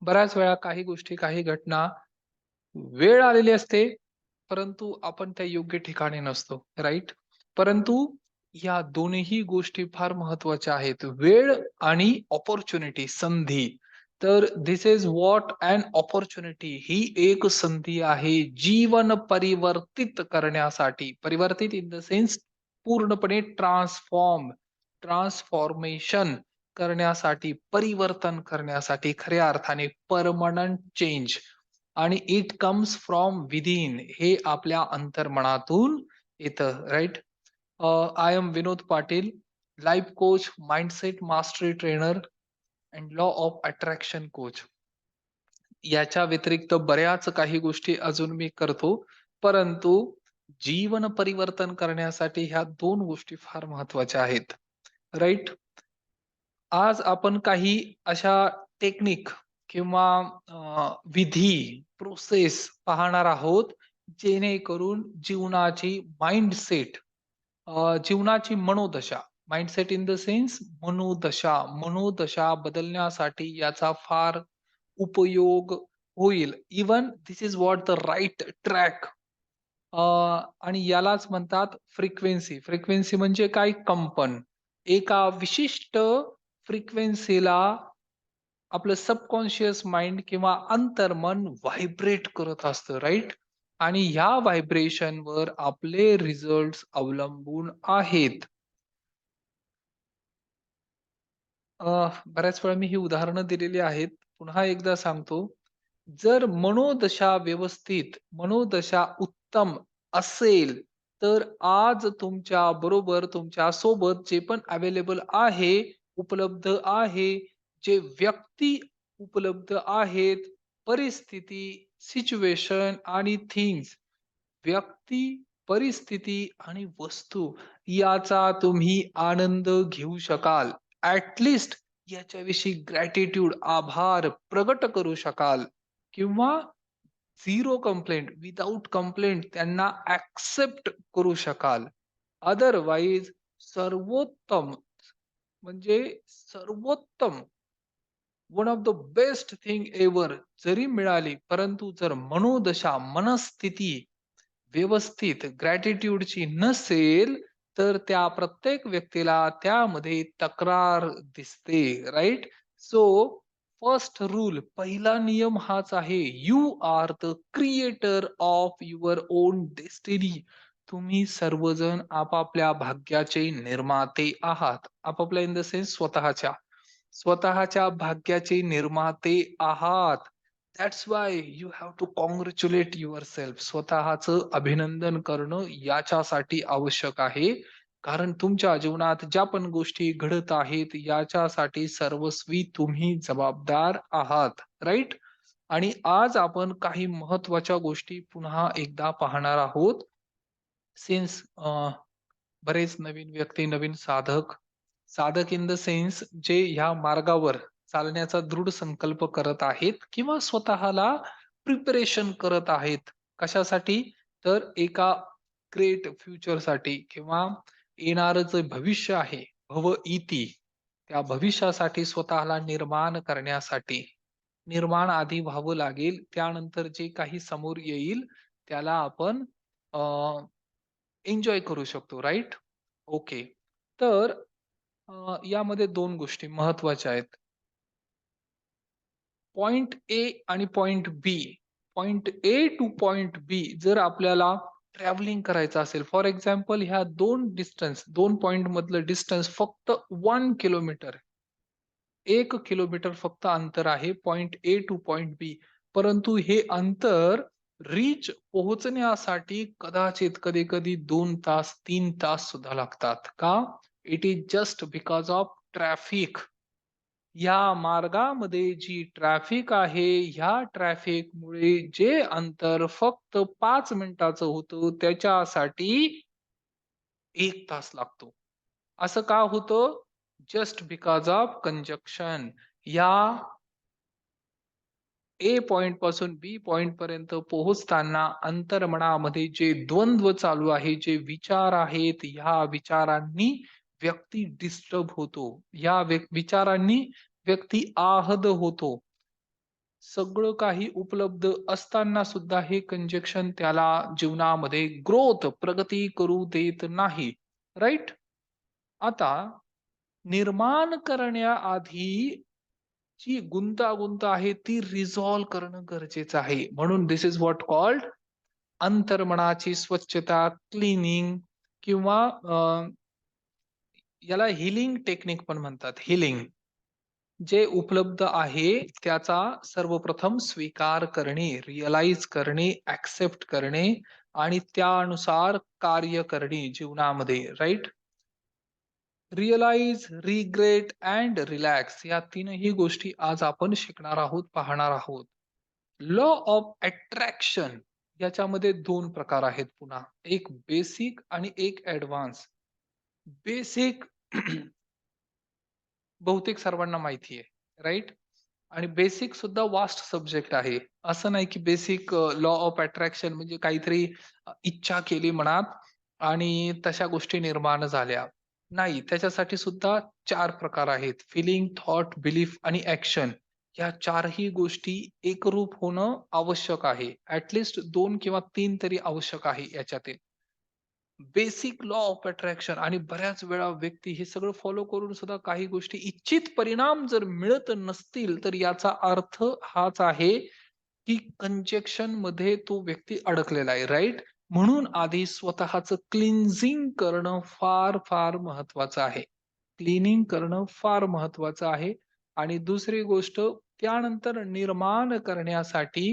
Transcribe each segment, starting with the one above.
बऱ्याच वेळा काही गोष्टी, काही घटना वेळ आलेली असते, परंतु आपण त्या योग्य ठिकाणी नसतो, राइट? परंतु या दोन्हीही गोष्टी फार महत्त्वाच्या आहेत. वेळ आणि अपॉर्च्युनिटी, संधी. तर this is what an opportunity ही एक संधी आहे जीवन परिवर्तित करण्यासाठी. परिवर्तित इन द सेन्स पूर्णपणे ट्रान्सफॉर्मेशन करण्यासाठी, परिवर्तन करण्यासाठी, खऱ्या अर्थाने परमनंट चेंज. आणि इट कम्स फ्रॉम विदिन, हे आपल्या अंतर्मनातून येतं, right? I am Vinod Patil, life coach, mindset mastery trainer and law of attraction coach. याच्या व्यतिरिक्त बऱ्याच काही गोष्टी अजून मी करतो, परंतु जीवन परिवर्तन करण्यासाठी ह्या दोन गोष्टी फार महत्वाच्या आहेत, राइट? आज आपण काही अशा टेक्निक किंवा विधी, प्रोसेस पाहणार आहोत, जेणेकरून जीवनाची माइंडसेट, जीवनाची मनोदशा, माइंडसेट इन द सेन्स मनोदशा बदलण्यासाठी याचा फार उपयोग होईल. Even this is what the right track. आणि यालाच म्हणतात फ्रिक्वेन्सी. फ्रिक्वेन्सी म्हणजे काय? कंपन. एका विशिष्ट फ्रिक्वेन्सीला आपलं सबकॉन्शियस माइंड किंवा अंतर्मन व्हायब्रेट करत असतं, राइट? आणि ह्या व्हायब्रेशनवर आपले रिझल्ट्स अवलंबून आहेत. बऱ्याच वेळा मी ही उदाहरणं दिलेली आहेत. पुन्हा एकदा सांगतो. जर मनोदशा उत्तम असेल, तर आज तुमच्या बरोबर, तुमच्या सोबत जे पण अवेलेबल आहे, उपलब्ध आहे, जे व्यक्ती उपलब्ध आहेत, परिस्थिती, सिच्युएशन आणि थिंग्स, व्यक्ती, परिस्थिती आणि वस्तू याचा तुम्ही आनंद घेऊ शकाल. ॲट लीस्ट याच्याविषयी ग्रॅटिट्यूड, आभार प्रगट करू शकाल किंवा झिरो कंप्लेंट, विदाऊट कंप्लेंट त्यांना ॲक्सेप्ट करू शकाल. अदरवाईज सर्वोत्तम, म्हणजे सर्वोत्तम, one of the best thing ever जरी मिळाली, परंतु जर मनोदशा, मनस्थिती व्यवस्थित ग्रॅटिट्यूडची नसेल, तर त्या प्रत्येक व्यक्तीला त्यामध्ये तक्रार दिसते, राइट? सो फर्स्ट रूल, पहिला नियम हाच आहे, you are the creator of your own destiny. तुम्ही सर्वजण आपापल्या भाग्याचे निर्माते आहात. आपापल्या इन द सेन्स स्वतःच्या भाग्याचे निर्माते आहात. That's why you have to congratulate yourself. स्वतःचं अभिनंदन करणं याच्यासाठी आवश्यक आहे. कारण तुमच्या जीवनात ज्या पण गोष्टी घडत आहेत, याच्यासाठी सर्वस्वी तुम्ही जबाबदार आहात, राइट? आणि आज आपण काही महत्त्वाच्या गोष्टी पुन्हा एकदा पाहणार आहोत. सिन्स बरेच नवीन व्यक्ती, नवीन साधक, साधक इन द सेन्स जे ह्या मार्गावर चालण्याचा दृढ संकल्प करत आहेत किंवा स्वतःला प्रिपरेशन करत आहेत. कशासाठी? तर एका ग्रेट फ्युचरसाठी किंवा येणारं जे भविष्य आहे, भवइति, त्या भविष्यासाठी स्वतःला निर्माण करण्यासाठी. निर्माण आधी व्हावं लागेल, त्यानंतर जे काही समोर येईल त्याला आपण एन्जॉय करू शकतो, राइट? ओके. तर यामध्ये 2 गोष्टी महत्त्वाच्या आहेत. पॉइंट ए आणि point B. Point A to point B जर आपल्याला ट्रॅव्हलिंग करायचं असेल, फॉर एक्झाम्पल ह्या 2 पॉइंट मधलं डिस्टन्स फक्त 1 किलोमीटर. 1 किलोमीटर फक्त अंतर आहे पॉइंट ए टू पॉइंट बी. परंतु हे अंतर रीच पोहोचण्यासाठी कदाचित कधी-कधी 2 तास, 3 तास सुद्धा लागतात. का? It is just because of traffic. या मार्गामध्ये जी ट्रॅफिक आहे, ह्या ट्रॅफिकमुळे जे अंतर फक्त 5 मिनिटाचं होतं, त्याच्यासाठी 1 तास लागतो. असं का होतं? Just because of conjunction. या ए पॉइंट पासून बी पॉइंट पर्यंत पोहोचताना अंतर्मनामध्ये जे द्वंद्व चालू आहे, जे विचार आहेत, ह्या विचारांनी व्यक्ती डिस्टर्ब होतो. या विचारांनी व्यक्ती आहद होतो. सगळं काही उपलब्ध असताना सुद्धा हे कंजक्शन त्याला जीवनामध्ये ग्रोथ, प्रगती करू देत नाही. राइट? आता निर्माण करण्याआधी जी गुंतागुंत आहे ती रिझॉल्व्ह करणं गरजेचं आहे. म्हणून दिस इज व्हॉट कॉल्ड अंतर्मनाची स्वच्छता, क्लीनिंग किंवा याला हीलिंग टेक्निक पण म्हणतात. हीलिंग. जे उपलब्ध आहे त्याचा सर्वप्रथम स्वीकार करणे, रिअलाईज करणे, ॲक्सेप्ट करणे आणि त्यानुसार कार्य करणे जीवनामध्ये. Right? Realise, regret and relax या तीनही गोष्टी आज आपण शिकणार आहोत, पाहणार आहोत. लॉ ऑफ अट्रॅक्शन याच्यामध्ये 2 प्रकार आहेत पुन्हा. एक बेसिक आणि एक ॲडव्हान्स. बेसिक बहुतेक सर्वांना माहिती आहे, राइट? आणि बेसिक सुद्धा वास्ट सब्जेक्ट आहे. असं नाही की बेसिक लॉ ऑफ अट्रॅक्शन म्हणजे काहीतरी इच्छा केली मनात आणि तशा गोष्टी निर्माण झाल्या. नाही, त्याच्यासाठी सुद्धा 4 प्रकार आहेत. फीलिंग, थॉट, बिलीफ आणि ॲक्शन. या 4ही गोष्टी एकरूप होणं आवश्यक आहे. ॲट लीस्ट 2 किंवा 3 तरी आवश्यक आहे याच्यातील. बेसिक लॉ ऑफ अट्रॅक्शन आणि बऱ्याच वेळा व्यक्ती हे सगळं फॉलो करून सुद्धा काही गोष्टी इच्छित परिणाम जर मिळत नसतील, तर याचा अर्थ हाच आहे, की कंजेक्शन मध्ये तो व्यक्ती अडकलेला आहे, राइट? म्हणून आधी स्वतःचं क्लिन्झिंग करणं फार, फार महत्वाचं आहे. क्लीनिंग करणं फार महत्वाचं आहे आणि दुसरी गोष्ट त्यानंतर निर्माण करण्यासाठी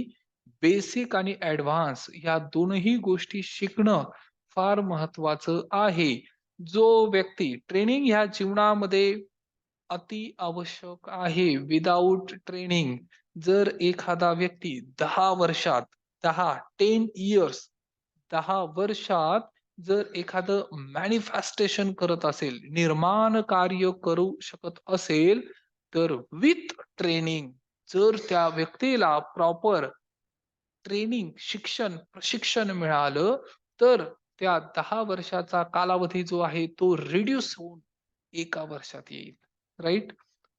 बेसिक आणि ॲडव्हान्स या दोनही गोष्टी शिकणं फार महत्वाचं आहे. जो व्यक्ती ट्रेनिंग ह्या जीवनामध्ये अति आवश्यक आहे. विदाऊट ट्रेनिंग जर एखादा व्यक्ती 10 वर्षात 10 इयर्स 10 वर्षात जर एखादं मॅनिफेस्टेशन करत असेल, निर्माण कार्य करू शकत असेल, तर विथ ट्रेनिंग जर त्या व्यक्तीला प्रॉपर ट्रेनिंग, शिक्षण, प्रशिक्षण मिळालं, तर त्या 10 वर्षाचा कालावधी जो आहे तो रिड्यूस होऊन 1 वर्षात येईल. राइट?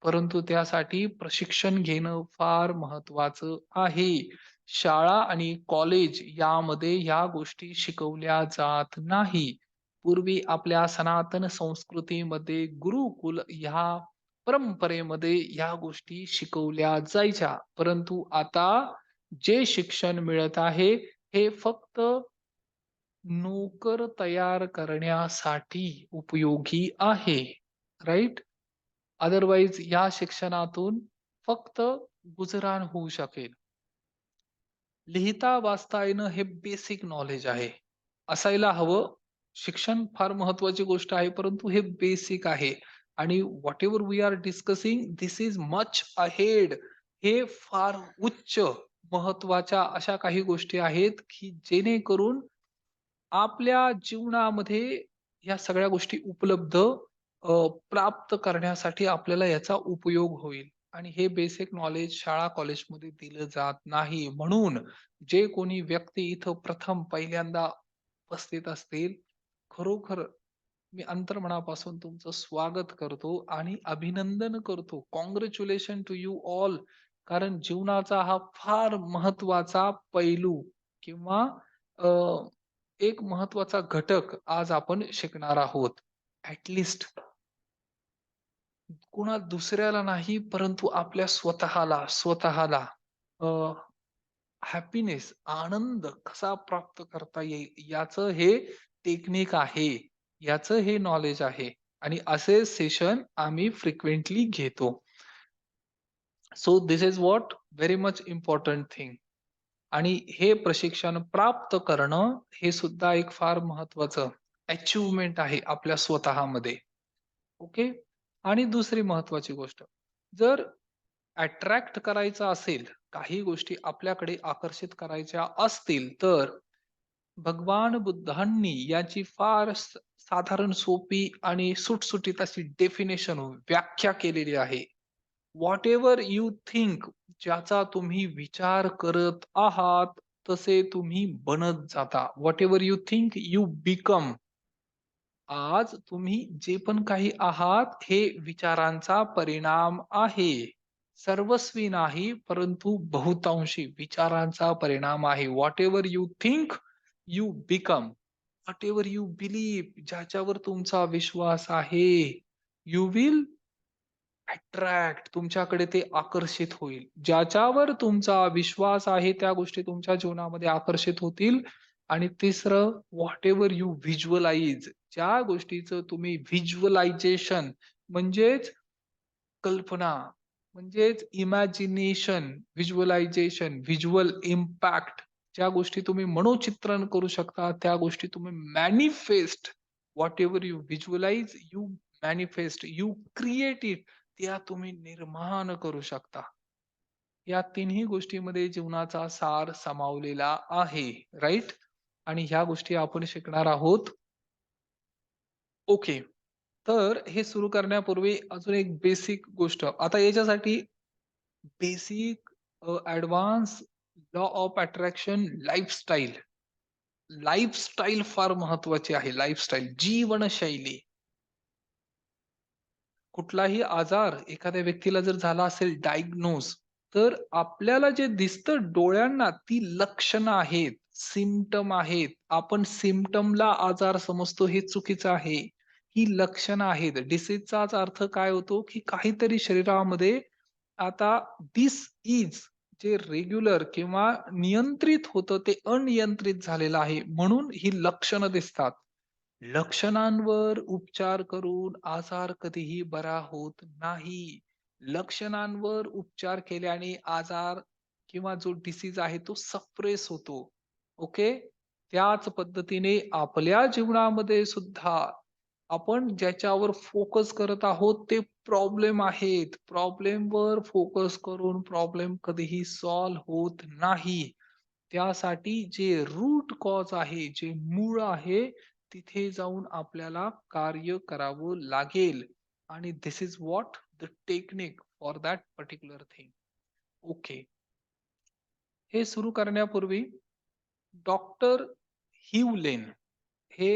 परंतु त्यासाठी प्रशिक्षण घेणं फार महत्वाचं आहे. शाळा आणि कॉलेज यामध्ये ह्या गोष्टी शिकवल्या जात नाही. पूर्वी आपल्या सनातन संस्कृतीमध्ये गुरुकुल ह्या परंपरेमध्ये ह्या गोष्टी शिकवल्या जायच्या. परंतु आता जे शिक्षण मिळत आहे, हे फक्त नोकर तयार करण्यासाठी उपयोगी आहे. राइट? अदरवाईज या शिक्षणातून फक्त गुजराण होऊ शकेल. लिहिता वाचता येणं हे बेसिक नॉलेज आहे. असायला हवं. शिक्षण फार महत्वाची गोष्ट आहे, परंतु हे बेसिक आहे. आणि whatever we are discussing this is much ahead. हे फार उच्च महत्वाच्या अशा काही गोष्टी आहेत, की जेणेकरून आपल्या जीवनामध्ये या सगळ्या गोष्टी उपलब्ध प्राप्त करण्यासाठी आपल्याला याचा उपयोग होईल. आणि हे बेसिक नॉलेज शाळा कॉलेजमध्ये दिलं जात नाही. म्हणून जे कोणी व्यक्ती इथं प्रथम पहिल्यांदा उपस्थित असतील, खरोखर मी अंतर्मनापासून तुमचं स्वागत करतो आणि अभिनंदन करतो. Congratulation to you all. कारण जीवनाचा हा फार महत्वाचा पैलू किंवा अ, एक महत्वाचा घटक आज आपण शिकणार आहोत. ॲट कुणा दुसऱ्याला नाही, परंतु आपल्या स्वतःला हॅपीनेस, आनंद कसा प्राप्त करता येईल याचं हे टेक्निक आहे. याचं हे नॉलेज आहे आणि असे सेशन आम्ही फ्रिक्वेंटली घेतो. So this is what very much important thing. आणि हे प्रशिक्षण प्राप्त करणं हे सुद्धा एक फार महत्वाचं अचिव्हमेंट आहे आपल्या स्वतःमध्ये. ओके. आणि दुसरी महत्वाची गोष्ट, जर अट्रॅक्ट करायचं असेल, काही गोष्टी आपल्याकडे आकर्षित करायच्या असतील, तर भगवान बुद्धांनी याची फार साधारण, सोपी आणि सुटसुटीत अशी डेफिनेशन, व्याख्या केलेली आहे. व्हॉटएव्हर यू थिंक, ज्याचा तुम्ही विचार करत आहात, तसे तुम्ही बनत जाता. Whatever you think you become. आज तुम्ही जे पण काही आहात, हे विचारांचा परिणाम आहे. सर्वस्वी नाही, परंतु बहुतांशी विचारांचा परिणाम आहे. Whatever you think, you become. Whatever you believe, ज्याच्यावर तुमचा विश्वास आहे, यू विल अट्रॅक्ट, तुमच्याकडे ते आकर्षित होईल. ज्याच्यावर तुमचा विश्वास आहे, त्या गोष्टी तुमच्या जीवनामध्ये आकर्षित होतील. आणि तिसरं, व्हॉटएव्हर यू व्हिज्युअलाइज, ज्या गोष्टीचं तुम्ही व्हिज्युअलायझेशन म्हणजेच कल्पना, म्हणजेच इमॅजिनेशन, व्हिज्युअलायझेशन, व्हिज्युअल इम्पॅक्ट, ज्या गोष्टी तुम्ही मनोचित्रण करू शकता, त्या गोष्टी तुम्ही manifest, whatever you visualise, you manifest, you create it, त्या तुम्ही निर्माण करू शकता. या तिन्ही गोष्टींमध्ये जीवनाचा सार सामावलेला आहे, राइट? आणि ह्या गोष्टी आपण शिकणार आहोत. ओके. तर हे सुरू करण्यापूर्वी अजून एक बेसिक गोष्ट. आता याच्यासाठी basic advance law of attraction lifestyle. Lifestyle फार महत्वाची आहे. लाईफस्टाईल, जीवनशैली. कुठलाही आजार एखाद्या व्यक्तीला जर झाला असेल डायग्नोज, तर आपल्याला जे दिसतं डोळ्यांना ती लक्षणं आहेत, सिम्प्टम आहेत. आपण सिम्प्टमला आजार समजतो, हे चुकीचं आहे. ही लक्षणं आहेत. डिसीजचाच अर्थ काय होतो, की काहीतरी शरीरामध्ये आता दिस इज, जे रेग्युलर किंवा नियंत्रित होतं ते अनियंत्रित झालेलं आहे. म्हणून ही लक्षणं दिसतात. लक्षणांवर उपचार करून आजार कधीही बरा होत नाही. लक्षणांवर उपचार केल्याने आजार किंवा जो डिसीज आहे तो सप्रेस होतो. ओके. त्याच पद्धतीने आपल्या जीवनामध्ये सुद्धा आपण ज्याच्यावर फोकस करत आहोत ते प्रॉब्लेम आहेत. प्रॉब्लेमवर फोकस करून प्रॉब्लेम कधीही सॉल्व्ह होत नाही. त्यासाठी जे रूट कॉज आहे, जे मूळ आहे, तिथे जाऊन आपल्याला कार्य करावं लागेल. आणि this is what the technique for that particular thing. Okay. हे सुरू करण्यापूर्वी डॉक्टर ह्यूलेन हे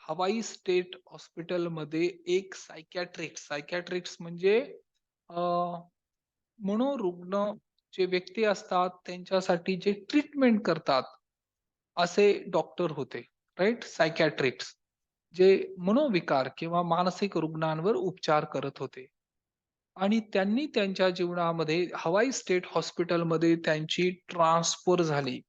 हवाई स्टेट हॉस्पिटलमध्ये एक सायकॅट्रिस्ट म्हणजे मनोरुग्ण जे व्यक्ती असतात त्यांच्यासाठी जे ट्रीटमेंट करतात, असे डॉक्टर होते, राइट? सायकॅट्रिस्ट जे मनोविकार किंवा मानसिक रुग्णांवर उपचार करत होते. आणि त्यांनी त्यांच्या जीवनामध्ये हवाई स्टेट हॉस्पिटलमध्ये त्यांची ट्रान्सफर झाली.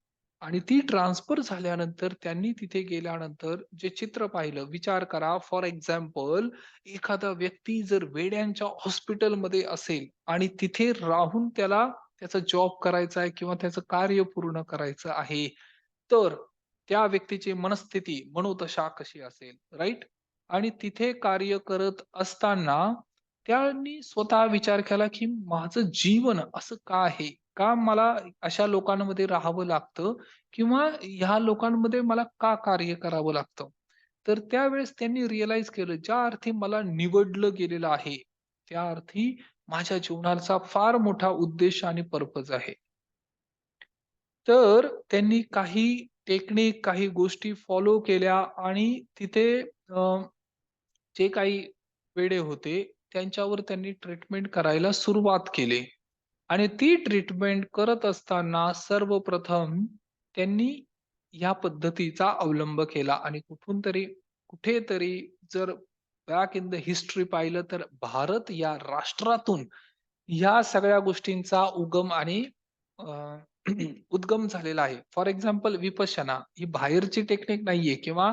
आणि ती ट्रान्सफर झाल्यानंतर त्यांनी तिथे गेल्यानंतर जे चित्र पाहिलं, विचार करा, फॉर एक्झाम्पल, एखादा व्यक्ती जर वेड्यांच्या हॉस्पिटलमध्ये असेल आणि तिथे राहून त्याला त्याचा जॉब करायचा आहे किंवा त्याचं कार्य पूर्ण करायचं आहे, तर त्या व्यक्तीची मनस्थिती, मनोदशा कशी असेल, राइट? आणि तिथे कार्य करत असताना त्यांनी स्वतः विचार केला, की माझं जीवन असं का आहे? का मला अशा लोकांमध्ये राहावं लागतं? किंवा ह्या लोकांमध्ये मला का कार्य करावं लागतं? तर त्यावेळेस त्यांनी रिअलाईज केलं, ज्या अर्थी मला निवडलं गेलेलं आहे, त्या अर्थी माझ्या जीवनाचा फार मोठा उद्देश आणि पर्पज आहे. तर त्यांनी काही टेक्निक, काही गोष्टी फॉलो केल्या आणि तिथे जे काही वेडे होते, त्यांच्यावर त्यांनी ट्रीटमेंट करायला सुरुवात केली. आणि ती ट्रीटमेंट करत असताना सर्वप्रथम त्यांनी ह्या पद्धतीचा अवलंब केला. आणि कुठेतरी जर बॅक इन द हिस्ट्री पाहिलं, तर भारत या राष्ट्रातून ह्या सगळ्या गोष्टींचा उगम आणि अ, उद्गम झालेला आहे. फॉर एक्झाम्पल, विपश्यना ही बाहेरची टेक्निक नाहीये, किंवा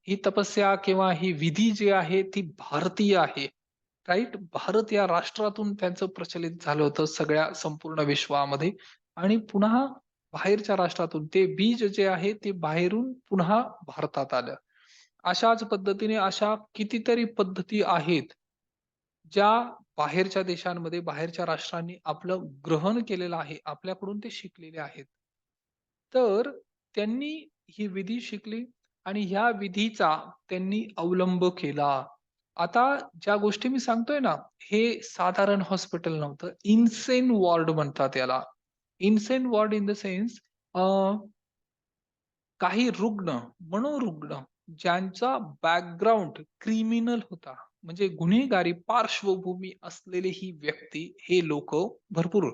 ही तपस्या किंवा ही विधी जी आहे ती भारतीय आहे. राइट? भारत या राष्ट्रातून त्यांचं प्रचलित झालं होतं सगळ्या संपूर्ण विश्वामध्ये. आणि पुन्हा बाहेरच्या राष्ट्रातून ते बीज जे आहे ते बाहेरून पुन्हा भारतात आलं. अशाच पद्धतीने अशा कितीतरी पद्धती आहेत, ज्या बाहेरच्या देशांमध्ये, बाहेरच्या राष्ट्रांनी आपलं ग्रहण केलेलं आहे. आपल्याकडून ते शिकलेले आहेत. तर त्यांनी ही विधी शिकली आणि ह्या विधीचा त्यांनी अवलंब केला. आता ज्या गोष्टी मी सांगतोय ना, हे साधारण हॉस्पिटल नव्हतं. इन्सेन वॉर्ड म्हणतात याला. Insane ward in the sense, काही रुग्ण, मनोरुग्ण ज्यांचा बॅकग्राऊंड क्रिमिनल होता. म्हणजे गुन्हेगारी पार्श्वभूमी असलेली ही व्यक्ती, हे लोक भरपूर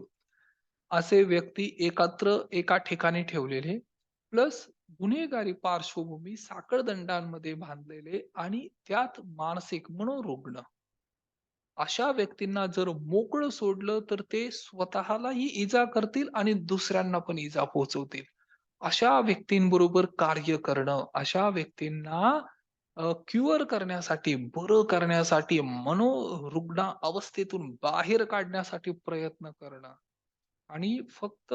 असे व्यक्ती एकत्र एका ठिकाणी ठेवलेले, प्लस गुन्हेगारी पार्श्वभूमी साखळदंडांमध्ये बांधलेले आणि त्यात मानसिक मनोरुग्ण अशा व्यक्तींना जर मोकळं सोडलं तर ते स्वतःलाही इजा करतील आणि दुसऱ्यांना पण इजा पोहोचवतील. अशा व्यक्तींबरोबर कार्य करणं, अशा व्यक्तींना क्युअर करण्यासाठी, बरं करण्यासाठी, मनोरुग्ण अवस्थेतून बाहेर काढण्यासाठी प्रयत्न करणं आणि फक्त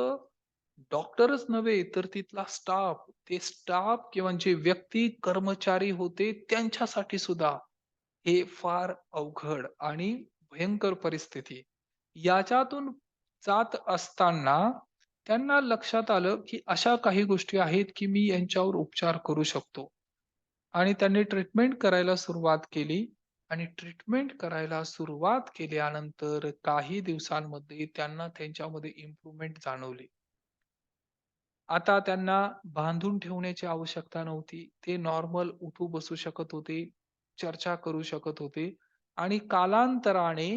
डॉक्टरच नव्हे तर तिथला स्टाफ, ते स्टाफ किंवा जे व्यक्ती, कर्मचारी होते त्यांच्यासाठी सुद्धा हे फार अवघड आणि भयंकर परिस्थिती. याच्यातून जात असताना त्यांना लक्षात आलं, की अशा काही गोष्टी आहेत, की मी यांच्यावर उपचार करू शकतो. आणि त्यांनी ट्रीटमेंट करायला सुरुवात केली आणि ट्रीटमेंट करायला सुरुवात केल्यानंतर काही दिवसांमध्ये त्यांना त्यांच्यामध्ये इम्प्रूव्हमेंट जाणवली. आता त्यांना बांधून ठेवण्याची आवश्यकता नव्हती. ते नॉर्मल उठू बसू शकत होते, चर्चा करू शकत होते आणि कालांतराने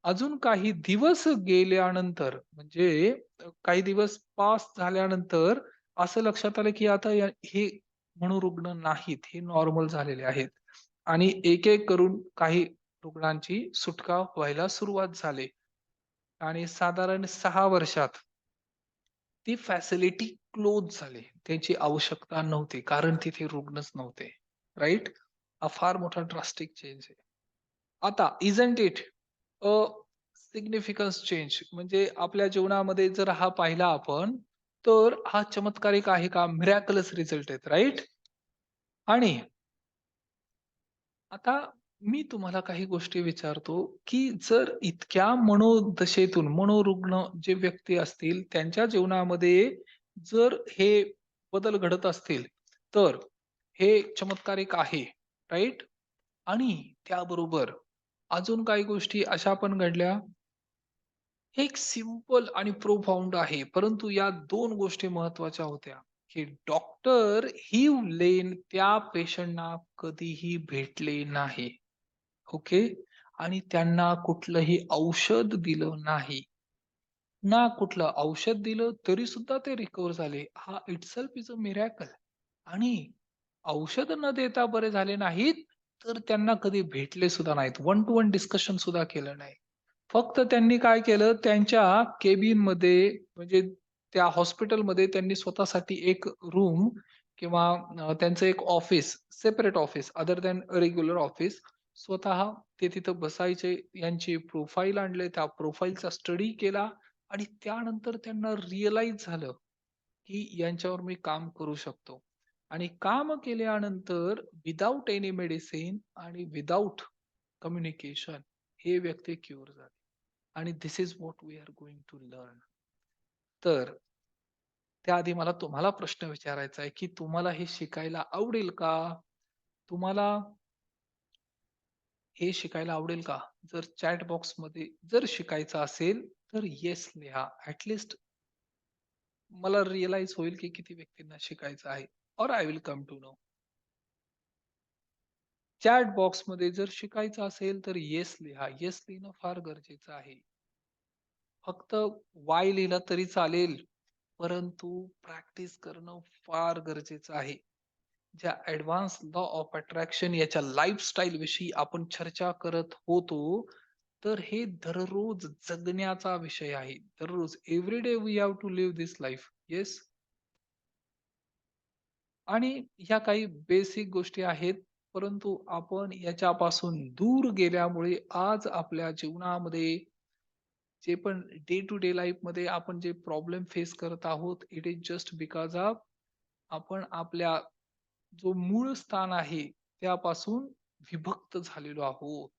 अजून काही दिवस गेल्यानंतर म्हणजे काही दिवस पास झाल्यानंतर असं लक्षात आलं, की आता हे मनोरुग्ण नाहीत, हे नॉर्मल झालेले आहेत आणि एक-एक करून काही रुग्णांची सुटका व्हायला सुरुवात झाली आणि साधारण 6 वर्षात ती फॅसिलिटी क्लोज झाली. त्याची आवश्यकता नव्हती. कारण तिथे रुग्णच नव्हते. राइट? हा फार मोठा ड्रास्टिक चेंज आहे. आता इझंट इट अ सिग्निफिकन्स चेंज म्हणजे आपल्या जीवनामध्ये जर हा पाहिला आपण, तर हा चमत्कारिक आहे का? मिराकलस रिझल्ट आहेत. राइट? आणि आता मी तुम्हाला काही गोष्टी विचारतो, की जर इतक्या मनोदशेतून मनोरुग्ण जे व्यक्ती असतील, त्यांच्या जीवनामध्ये जर हे बदल घडत असतील, तर हे चमत्कारिक आहे, राइट? आणि त्याबरोबर अजून काही गोष्टी अशा पण घडल्या, हे एक सिंपल आणि प्रोफाउंड आहे. परंतु या 2 गोष्टी महत्त्वाच्या होत्या, की डॉक्टर हीव लेन त्या पेशंटना कधीही भेटले नाही. ओके. आणि त्यांना कुठलंही औषध दिलं नाही. ना कुठलं औषध दिलं तरी सुद्धा ते रिकव्हर झाले. हा इटसेल्फ इस अ मिरेकल. आणि औषध न देता बरे झाले नाहीत, तर त्यांना कधी भेटले सुद्धा नाहीत. वन टू वन डिस्कशन सुद्धा केलं नाही. फक्त त्यांनी काय केलं, त्यांच्या केबिनमध्ये म्हणजे त्या हॉस्पिटलमध्ये त्यांनी स्वतःसाठी एक रूम किंवा त्यांचं एक office, separate office other than regular office स्वतः ते तिथं बसायचे. यांची प्रोफाईल आणले, त्या प्रोफाईलचा स्टडी केला आणि त्यानंतर त्यांना रिअलाईज झालं, की यांच्यावर मी काम करू शकतो. आणि काम केल्यानंतर विदाऊट एनी मेडिसिन आणि विदाऊट कम्युनिकेशन हे व्यक्ती क्युअर झाले. आणि this is what we are going to learn. तर त्याआधी मला तुम्हाला प्रश्न विचारायचा आहे, की तुम्हाला हे शिकायला आवडेल का? तुम्हाला हे शिकायला आवडेल का? जर चॅट बॉक्समध्ये जर शिकायचं असेल, तर येस लिहा. ॲट मला रिअलाईज होईल, की किती व्यक्तींना शिकायचं आहे. Or I will come to know. Chat बॉक्समध्ये जर शिकायचं असेल, तर येस लिहा. येस लिहिणं फार गरजेचं आहे. फक्त वाय लिहिलं तरी चालेल, परंतु प्रॅक्टिस करणं फार गरजेचं आहे. ज्या ॲडव्हान्स लॉ ऑफ अट्रॅक्शन याच्या लाईफस्टाईल विषयी आपण चर्चा करत होतो, तर हे दररोज जगण्याचा विषय आहे. दररोज every day we have to live this life. Yes. आणि ह्या काही बेसिक गोष्टी आहेत, परंतु आपण याच्यापासून दूर गेल्यामुळे आज आपल्या जीवनामध्ये जे पण डे टू डे लाईफमध्ये आपण जे प्रॉब्लेम फेस करत आहोत, it is just because of आपण आपल्या जो मूळ स्थान आहे त्यापासून विभक्त झालेलो आहोत.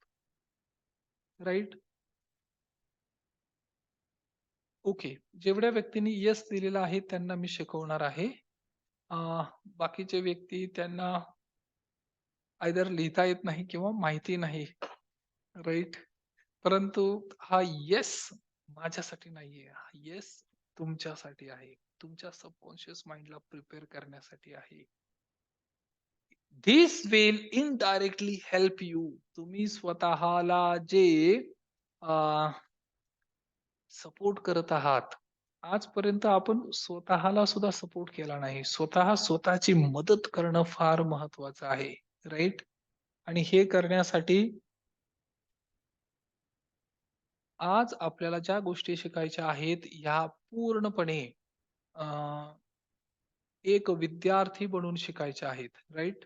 राइट? ओके. जेवढ्या व्यक्तींनी येस दिलेलं आहे त्यांना मी शिकवणार आहे. बाकीचे व्यक्ती त्यांना आयदर लिहिता येत नाही किंवा माहिती नाही. राइट? परंतु हा येस माझ्यासाठी नाहीये. हा येस तुमच्यासाठी आहे. तुमच्या सबकॉन्शियस माइंडला प्रिपेअर करण्यासाठी आहे. This will indirectly help you. तुम्ही स्वतःला जे सपोर्ट करत आहात. आजपर्यंत आपण स्वतःला सुद्धा सपोर्ट केला नाही. स्वतःची मदत करणं फार महत्वाचं आहे. राइट? आणि हे करण्यासाठी आज आपल्याला ज्या गोष्टी शिकायच्या आहेत, ह्या पूर्णपणे अ, एक विद्यार्थी बनून शिकायच्या आहेत. राइट?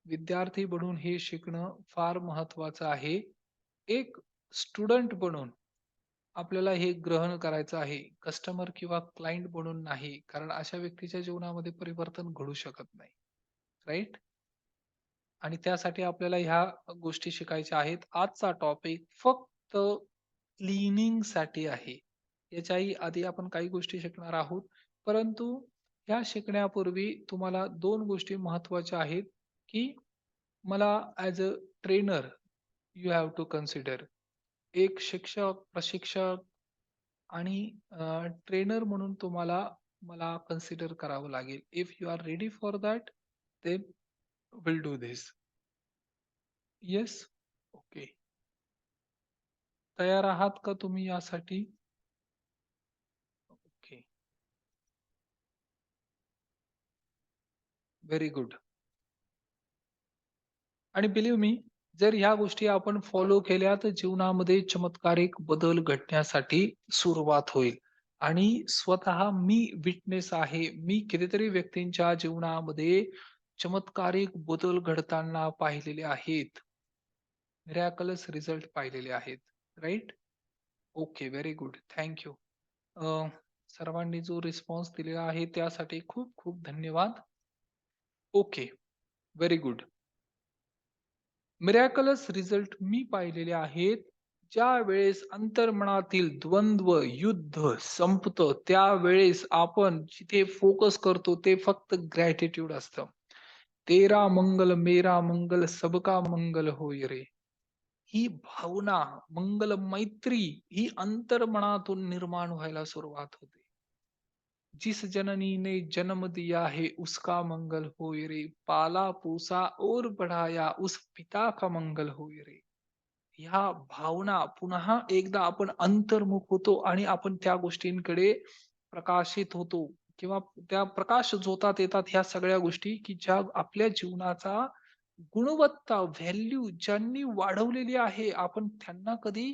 विद्यार्थी बनून हे शिकणं फार महत्वाचं आहे. एक स्टुडंट बनून आपल्याला हे ग्रहण करायचं आहे. कस्टमर किंवा क्लायंट बनून नाही. कारण अशा व्यक्तीच्या जीवनामध्ये परिवर्तन घडू शकत नाही. राइट? आणि त्यासाठी आपल्याला ह्या गोष्टी शिकायच्या आहेत. आजचा टॉपिक फक्त क्लीनिंगसाठी आहे. याच्याही आधी आपण काही गोष्टी शिकणार आहोत. परंतु ह्या शिकण्यापूर्वी तुम्हाला 2 गोष्टी महत्त्वाच्या आहेत, की मला as a trainer you have to consider. एक शिक्षक, प्रशिक्षक आणि ट्रेनर म्हणून तुम्हाला मला कन्सिडर करावं लागेल. If you are ready for that, then will do this. Yes? Okay. तयार आहात का तुम्ही यासाठी? ओके. Very good. आणि बिलीव्ह मी, जर ह्या गोष्टी आपण फॉलो केल्या तर जीवनामध्ये चमत्कारिक बदल घडण्यासाठी सुरुवात होईल. आणि स्वतः मी विटनेस आहे. मी कितीतरी व्यक्तींच्या जीवनामध्ये चमत्कारिक बदल घडताना पाहिलेले आहेत. मिरॅकलस रिझल्ट पाहिलेले आहेत. Right? Okay. Very good. Thank you. सर्वांनी जो रिस्पॉन्स दिलेला आहे त्यासाठी खूप खूप धन्यवाद. Okay. Very good. Miraculous result मी पाहिलेले आहेत. ज्या वेळेस अंतर्मनातील द्वंद्व, युद्ध संपतं, त्यावेळेस आपण जिथे फोकस करतो ते फक्त ग्रॅटिट्यूड असतं. तेरा मंगल मेरा मंगल सबका मंगल होय रे. ही भावना, मंगल मैत्री ही अंतर्मनातून निर्माण व्हायला सुरुवात होते. जिस जननी ने जन्म दिया है उसका मंगल होय रे. पाला पोसा और बढ़ाया उस पिता का मंगल होय रे. ह्या भावना पुन्हा एकदा आपण अंतर्मुख होतो आणि आपण त्या गोष्टींकडे प्रकाशित होतो किंवा त्या प्रकाश झोतात येतात ह्या सगळ्या गोष्टी, की ज्या आपल्या जीवनाचा गुणवत्ता, व्हॅल्यू ज्यांनी वाढवलेली आहे, आपण त्यांना कधी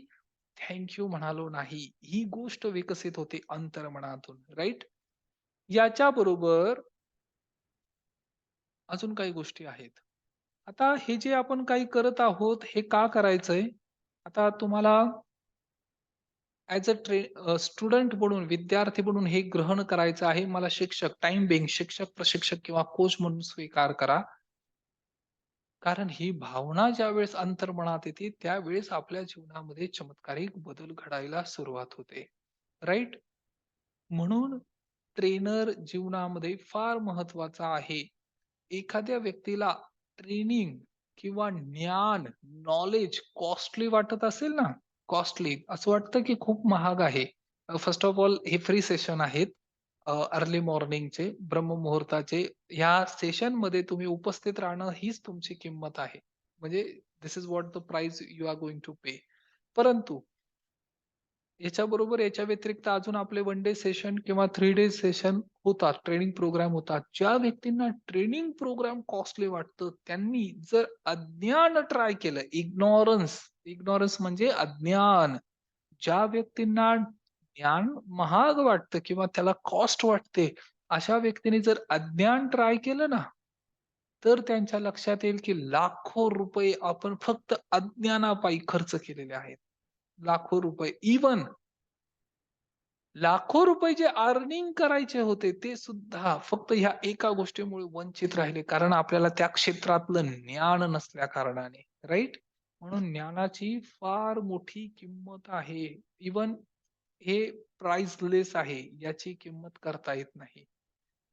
थँक यू म्हणालो नाही. ही गोष्ट विकसित होते अंतर्मनातून. राइट? याच्या बरोबर अजून काही गोष्टी आहेत. आता हे जे आपण काही करत आहोत, हे का करायचंय? आता तुम्हाला ॲज अ स्टुडंट म्हणून, विद्यार्थी म्हणून हे ग्रहण करायचं आहे. मला शिक्षक, टाइम बिंग शिक्षक, प्रशिक्षक किंवा कोच म्हणून स्वीकार करा. कारण ही भावना ज्यावेळेस अंतर्मनात येते, त्यावेळेस आपल्या जीवनामध्ये चमत्कारिक बदल घडायला सुरुवात होते. राइट? म्हणून ट्रेनर जीवनामध्ये फार महत्वाचा आहे. एखाद्या व्यक्तीला ट्रेनिंग किंवा ज्ञान, नॉलेज कॉस्टली वाटत असेल ना, कॉस्टली असं वाटतं की खूप महाग आहे. फर्स्ट ऑफ ऑल हे फ्री सेशन आहेत. अर्ली मॉर्निंगचे, ब्रह्ममुहूर्ताचे. ह्या सेशनमध्ये तुम्ही उपस्थित राहणं हीच तुमची किंमत आहे. म्हणजे this is what the price you are going to pay. परंतु याच्याबरोबर याच्या व्यतिरिक्त अजून आपले 1 डे सेशन किंवा 3 डे सेशन होतात, ट्रेनिंग प्रोग्राम होतात. ज्या व्यक्तींना ट्रेनिंग प्रोग्राम कॉस्टली वाटतं, त्यांनी जर अज्ञान ट्राय केलं, इग्नोरन्स, इग्नोरन्स म्हणजे अज्ञान. ज्या व्यक्तींना ज्ञान महाग वाटतं किंवा त्याला कॉस्ट वाटते, अशा व्यक्तीने जर अज्ञान ट्राय केलं ना, तर त्यांच्या लक्षात येईल की लाखो रुपये आपण फक्त अज्ञानापायी खर्च केलेले आहेत. लाखो रुपये. इव्हन लाखो रुपये जे अर्निंग करायचे होते, ते सुद्धा फक्त ह्या एका गोष्टीमुळे वंचित राहिले. कारण आपल्याला त्या क्षेत्रातलं ज्ञान नसल्या कारणाने. राइट? म्हणून ज्ञानाची फार मोठी किंमत आहे. इव्हन हे प्राइसलेस आहे. याची किंमत करता येत नाही.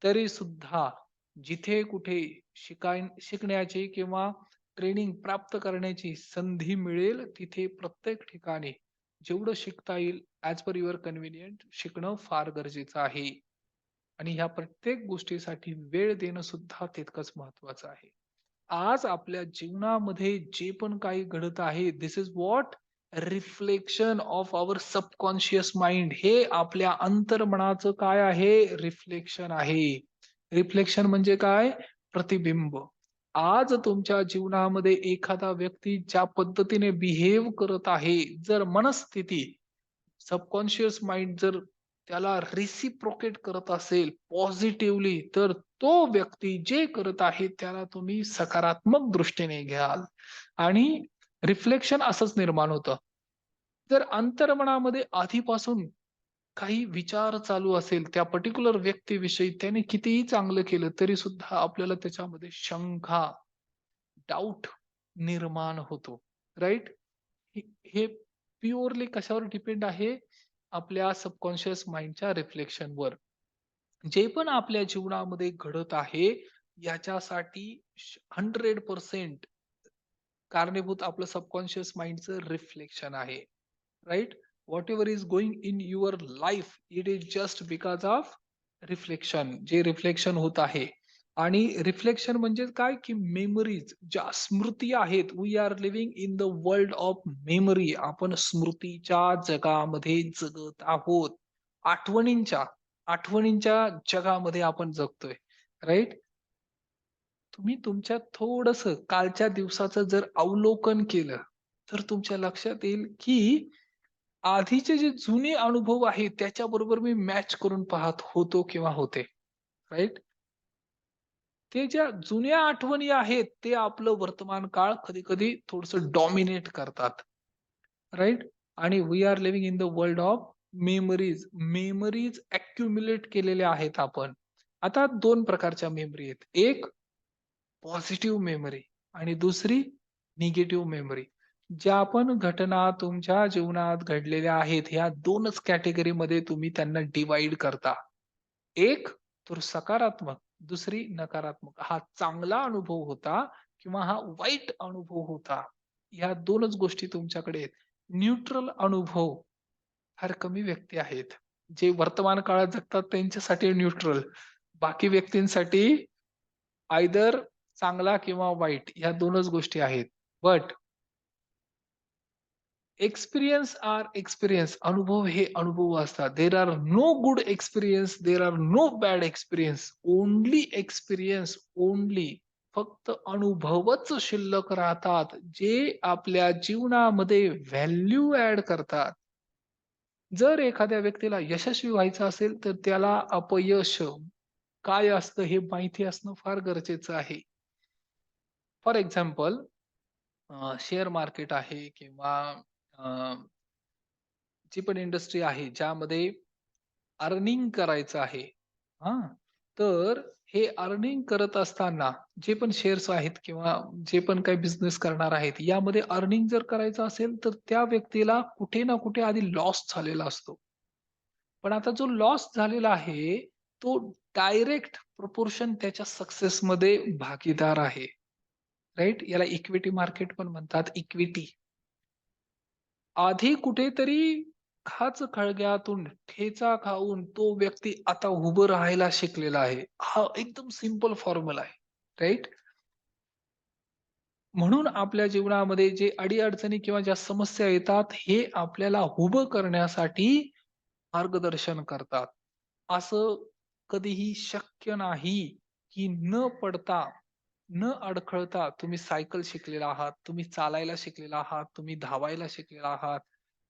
तरी सुद्धा जिथे कुठे शिकण्याची किंवा ट्रेनिंग प्राप्त करण्याची संधी मिळेल, तिथे प्रत्येक ठिकाणी जेवढं शिकता येईल ॲज पर युअर कन्व्हिनियंट शिकणं फार गरजेचं आहे. आणि ह्या प्रत्येक गोष्टीसाठी वेळ देणं सुद्धा तितकंच महत्वाचं आहे. आज आपल्या जीवनामध्ये जे पण काही घडत आहे, this is what reflection of our subconscious mind. हे आपल्या अंतर्मनाचं काय आहे? रिफ्लेक्शन आहे. रिफ्लेक्शन म्हणजे काय? प्रतिबिंब. आज तुमच्या जीवनामध्ये एखादा व्यक्ती ज्या पद्धतीने बिहेव करत आहे, जर मनस्थिती सबकॉन्शियस माइंड जर त्याला रिसिप्रोकेट करत असेल पॉझिटिव्हली, तर तो व्यक्ती जे करत आहे त्याला तुम्ही सकारात्मक दृष्टीने घ्याल आणि रिफ्लेक्शन असंच निर्माण होतं. जर अंतर्मनामध्ये आधीपासून काही विचार चालू असेल त्या पर्टिक्युलर व्यक्तीविषयी, त्याने कितीही चांगलं केलं तरी सुद्धा आपल्याला त्याच्यामध्ये शंका, डाऊट निर्माण होतो. राइट? हे हे प्युअरली कशावर डिपेंड आहे? आपल्या सबकॉन्शियस माइंडच्या रिफ्लेक्शनवर. जे पण आपल्या जीवनामध्ये घडत आहे, याच्यासाठी 100% कारणीभूत आपलं सबकॉन्शियस माइंडचं रिफ्लेक्शन आहे. Right? Whatever is going in your life, it is just because of reflection. जे रिफ्लेक्शन होत आहे. आणि रिफ्लेक्शन म्हणजे काय? की मेमरीज ज्या स्मृती आहेत, we are living in the world of memory. आपण स्मृतीच्या जगामध्ये जगत आहोत. आठवणींच्या आठवणींच्या जगामध्ये आपण जगतोय. राइट? तुम्ही तुमच्या थोडंसं कालच्या दिवसाचं जर अवलोकन केलं, तर तुमच्या लक्षात येईल, की आधीचे जे जुने अनुभव आहेत, त्याच्याबरोबर मी मॅच करून पाहत होतो किंवा होते. राइट? ते ज्या जुन्या आठवणी आहेत, ते आपलं वर्तमान काळ कधी-कधी थोडंसं डॉमिनेट करतात. राइट? आणि we are living in the world of memories. Memories accumulate केलेल्या आहेत आपण. आता 2 प्रकारच्या मेमरी आहेत. एक पॉझिटिव्ह मेमरी आणि दुसरी निगेटिव्ह मेमरी. ज्या पण घटना तुमच्या जीवनात घडलेल्या आहेत, ह्या 2च कॅटेगरीमध्ये तुम्ही त्यांना डिव्हाईड करता. एक तर सकारात्मक, दुसरी नकारात्मक. हा चांगला अनुभव होता किंवा हा वाईट अनुभव होता. ह्या 2च गोष्टी तुमच्याकडे आहेत. न्यूट्रल अनुभव फार कमी व्यक्ती आहेत. जे वर्तमान काळात जगतात त्यांच्यासाठी न्यूट्रल. बाकी व्यक्तींसाठी आयदर चांगला किंवा वाईट ह्या 2च गोष्टी आहेत. But experience are experience. अनुभव हे अनुभव असतात. There are no good experience, there are no bad experience. Only experience, only. फक्त अनुभवच शिल्लक राहतात, जे आपल्या जीवनामध्ये व्हॅल्यू ॲड करतात. जर एखाद्या व्यक्तीला यशस्वी व्हायचं असेल, तर त्याला अपयश काय असतं हे माहिती असणं फार गरजेचं आहे. फॉर एक्झाम्पल शेअर मार्केट आहे किंवा जी पण इंडस्ट्री आहे ज्यामध्ये अर्निंग करायचं आहे. हां, तर हे अर्निंग करत असताना जे पण शेअर्स आहेत किंवा जे पण काही बिझनेस करणार आहेत, यामध्ये अर्निंग जर करायचं असेल, तर त्या व्यक्तीला कुठे ना कुठे आधी लॉस झालेला असतो. पण आता जो लॉस झालेला आहे, तो डायरेक्ट प्रोपोर्शन त्याच्या सक्सेसमध्ये भागीदार आहे. राइट? याला इक्विटी मार्केट पण म्हणतात. इक्विटी. आधी कुठेतरी खळग्यातून ठेचा खाऊन तो व्यक्ती आता उभं राहायला शिकलेला आहे. हा एकदम सिंपल फॉर्म्युला आहे. राइट? म्हणून आपल्या जीवनामध्ये जे अडी-अडचणी किंवा ज्या समस्या येतात, हे आपल्याला उभं करण्यासाठी मार्गदर्शन करतात. असं कधीही शक्य नाही, की न पडता, न अडखळता तुम्ही सायकल शिकलेला आहात, तुम्ही चालायला शिकलेला आहात, तुम्ही धावायला शिकलेला आहात.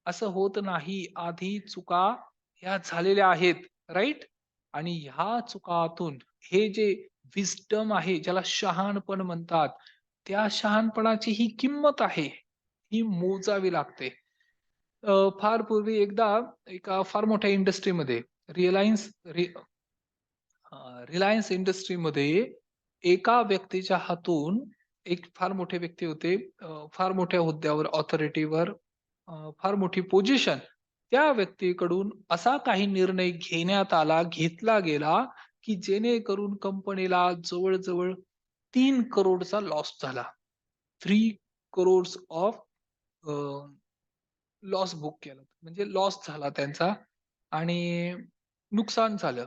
असं होत नाही. आधी चुका ह्या झालेल्या आहेत, राइट? आणि ह्या चुकातून हे जे विस्डम आहे, ज्याला शहाणपण म्हणतात, त्या शहाणपणाची ही किंमत आहे, ही मोजावी लागते. फार पूर्वी एकदा एका फार मोठ्या इंडस्ट्रीमध्ये रिलायन्स रिलायन्स इंडस्ट्रीमध्ये एका व्यक्तीच्या हातून एक फार मोठे व्यक्ती होते. फार मोठ्या हुद्द्यावर, ऑथॉरिटीवर, फार मोठी पोझिशन. त्या व्यक्तीकडून असा काही निर्णय घेण्यात आला, घेतला गेला, की जेणेकरून कंपनीला जवळ-जवळ 3 करोडचा लॉस झाला. 3 करोड्स ऑफ लॉस बुक केलं. म्हणजे लॉस झाला त्यांचा आणि नुकसान झालं.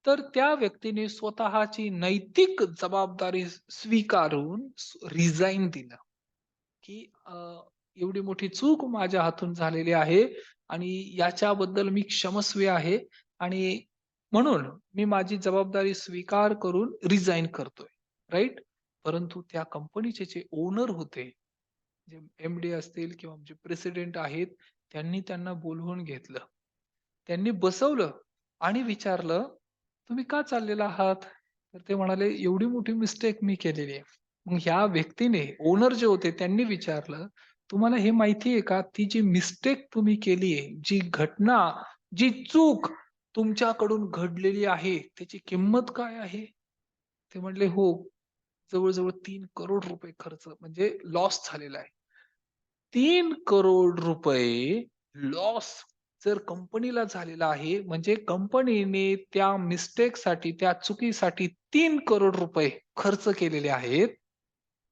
तर त्या व्यक्तीने स्वतःची नैतिक जबाबदारी स्वीकारून रिझाइन दिलं, की एवढी मोठी चूक माझ्या हातून झालेली आहे आणि याच्याबद्दल मी क्षमस्व आहे आणि म्हणून मी माझी जबाबदारी स्वीकार करून रिझाइन करतोय. राइट? परंतु त्या कंपनीचे जे ओनर होते, जे एम-डी असतील किंवा जे प्रेसिडेंट आहेत, त्यांनी त्यांना बोलवून घेतलं. त्यांनी बसवलं आणि विचारलं, "तुम्ही का चाललेला आहात?" तर ते म्हणाले, "एवढी मोठी मिस्टेक मी केलेली आहे." मग ह्या व्यक्तीने, ओनर जे होते त्यांनी विचारलं, "तुम्हाला हे माहिती आहे का, ती जी मिस्टेक तुम्ही केली आहे, जी घटना, जी चूक तुमच्याकडून घडलेली आहे, त्याची किंमत काय आहे?" ते म्हटले, "हो, जवळ-जवळ 3 करोड रुपये खर्च म्हणजे लॉस झालेला आहे." 3 करोड रुपये लॉस जर कंपनीला झालेला आहे, म्हणजे कंपनीने त्या मिस्टेकसाठी, त्या चुकीसाठी 3 करोड रुपये खर्च केलेले आहेत.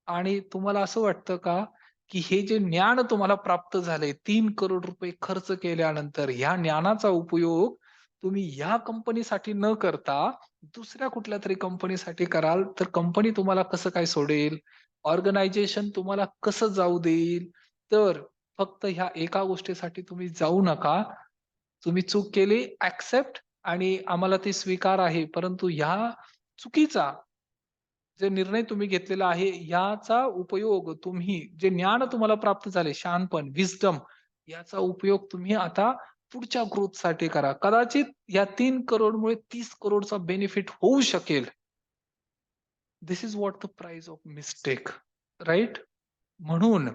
आणि तुम्हाला असं वाटतं का, की हे जे ज्ञान तुम्हाला प्राप्त झालंय 3 करोड रुपये खर्च केल्यानंतर, ह्या ज्ञानाचा उपयोग तुम्ही ह्या कंपनीसाठी न करता दुसऱ्या कुठल्यातरी कंपनीसाठी कराल, तर कंपनी तुम्हाला कसं काय सोडेल? ऑर्गनायझेशन तुम्हाला कसं जाऊ देईल? तर फक्त ह्या एका गोष्टीसाठी तुम्ही जाऊ नका. तुम्ही चूक केली, एक्सेप्ट आणि आम्हाला ते स्वीकार आहे. परंतु ह्या चुकीचा जे निर्णय तुम्ही घेतलेला आहे, याचा उपयोग तुम्ही जे ज्ञान तुम्हाला प्राप्त झाले, शहाणपण, विस्डम याचा उपयोग तुम्ही आता पुढच्या ग्रोथसाठी करा. कदाचित या 3 करोडमुळे 30 करोडचा बेनिफिट होऊ शकेल. This is what the price of mistake, right? म्हणून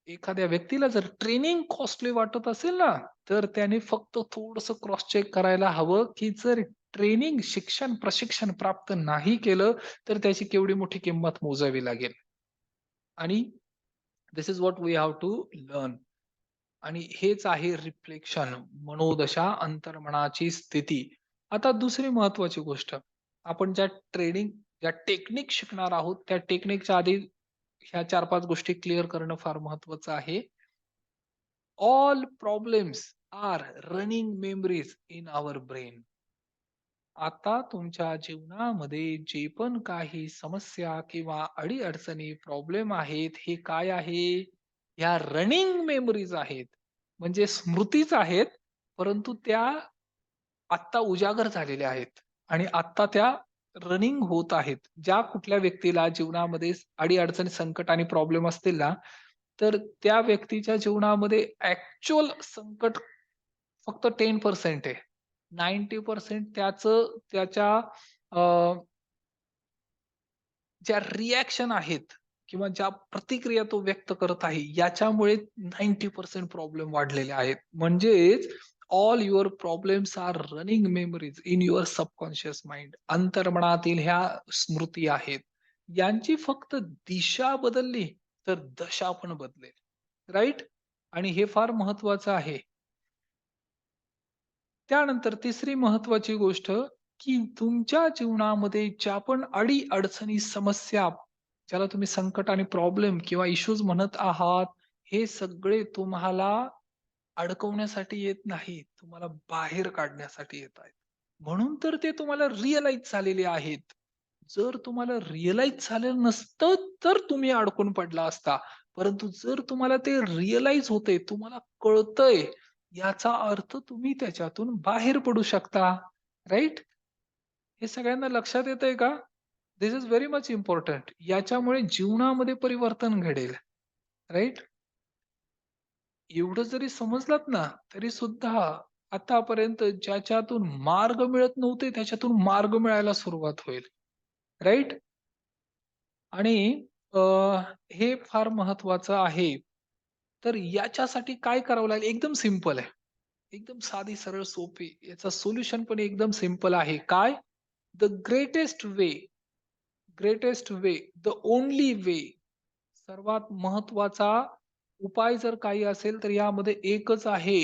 एखाद्या व्यक्तीला जर ट्रेनिंग कॉस्टली वाटत असेल ना, तर त्याने फक्त थोडंसं क्रॉस चेक करायला हवं, की जर ट्रेनिंग, शिक्षण, प्रशिक्षण प्राप्त नाही केलं, तर त्याची केवढी मोठी किंमत मोजावी लागेल. आणि this is what we have to learn. आणि हेच आहे रिफ्लेक्शन, मनोदशा, अंतर्मनाची स्थिती. आता दुसरी महत्वाची गोष्ट, आपण ज्या टेक्निक शिकणार आहोत, त्या टेक्निकच्या आधी ह्या 4-5 गोष्टी क्लिअर करणं फार महत्वाचं आहे. All problems are running memories in our brain. आता तुमच्या जीवनामध्ये जे पण काही समस्या किंवा अडी-अडचणी, प्रॉब्लेम आहेत, हे काय आहे? ह्या रनिंग मेमरीज आहेत. म्हणजे स्मृतीच आहेत, परंतु त्या आत्ता उजागर झालेल्या आहेत आणि आत्ता त्या रनिंग होत आहेत. ज्या कुठल्या व्यक्तीला जीवनामध्ये अडी-अडचणी, संकट आणि प्रॉब्लेम असतील ना, तर त्या व्यक्तीच्या जीवनामध्ये ॲक्चुअल संकट फक्त 10% आहे. 90% त्याच्या अ, ज्या रिएक्शन आहेत किंवा ज्या प्रतिक्रिया तो व्यक्त करत आहे, याच्यामुळे 90% प्रॉब्लेम वाढलेले आहेत. म्हणजेच all your problems are running memories in your subconscious mind. अंतर्मनातील ह्या स्मृती आहेत. यांची फक्त दिशा बदलली, तर दशा पण बदलेल. राइट? आणि हे फार महत्वाचं आहे. त्यानंतर तिसरी महत्वाची गोष्ट, की तुमच्या जीवनामध्ये ज्या पण अडी-अडचणी, समस्या, ज्याला तुम्ही संकट आणि प्रॉब्लेम किंवा इश्यूज म्हणत आहात, हे सगळे तुम्हाला अडकवण्यासाठी येत नाहीत. तुम्हाला बाहेर काढण्यासाठी येत आहेत. म्हणून तर ते तुम्हाला रिअलाईज झालेले आहेत. जर तुम्हाला रिअलाईज झालेलं नसतं, तर तुम्ही अडकून पडला असता. परंतु जर तुम्हाला ते रिअलाईज होतंय, तुम्हाला कळतंय, याचा अर्थ तुम्ही त्याच्यातून बाहेर पडू शकता. राइट? हे सगळ्यांना लक्षात येतंय का? This is very much important. याच्यामुळे जीवनामध्ये परिवर्तन घडेल. राइट? एवढं जरी समजलात ना, तरी सुद्धा आतापर्यंत ज्याच्यातून मार्ग मिळत नव्हते, त्याच्यातून मार्ग मिळायला सुरुवात होईल. राइट? आणि अ, हे फार महत्वाचं आहे. तर याच्यासाठी काय करावं लागेल? एकदम सिंपल आहे. एकदम साधी, सरळ, सोपी. याचं सोल्युशन पण एकदम सिंपल आहे. काय? The greatest way, the only वे, सर्वात महत्वाचा उपाय जर काही असेल तर यामध्ये एकच आहे,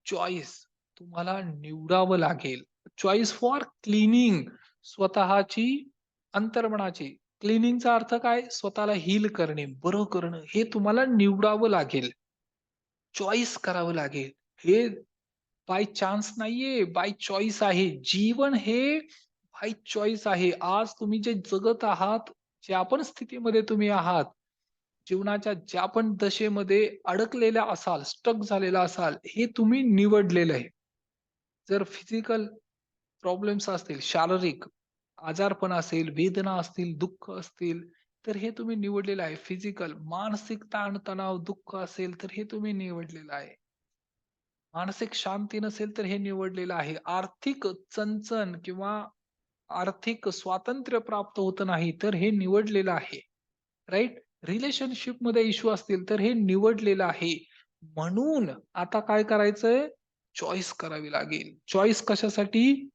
चॉईस. तुम्हाला निवडावं लागेल. चॉईस फॉर क्लीनिंग स्वतःची अंतर्मनाची. क्लीनिंगचा अर्थ काय? स्वतःला हील करणे, बरं करणं. हे तुम्हाला निवडावं लागेल. चॉईस करावं लागेल. हे बाय चान्स नाहीये, बाय चॉईस आहे. जीवन हे हा चॉईस आहे. आज तुम्ही जे जगत आहात, ज्या पण स्थितीमध्ये तुम्ही आहात, जीवनाच्या ज्या पण दशेमध्ये अडकलेल्या असाल, स्टक झालेला असाल, हे तुम्ही निवडलेलं आहे. जर फिजिकल प्रॉब्लेम्स असतील, शारीरिक आजारपण असेल, वेदना असतील, दुःख असतील, तर हे तुम्ही निवडलेलं आहे. फिजिकल मानसिक ताण-तणाव, दुःख असेल, तर हे तुम्ही निवडलेलं आहे. मानसिक शांती नसेल, तर हे निवडलेलं आहे. आर्थिक चणचण किंवा आर्थिक स्वातंत्र्य प्राप्त होत नाही, तर हे निवडलेलं आहे. राइट? रिलेशनशिपमध्ये इश्यू असतील, तर हे निवडलेलं आहे. म्हणून आता काय करायचंय? चॉईस करावी लागेल. चॉईस कशासाठी?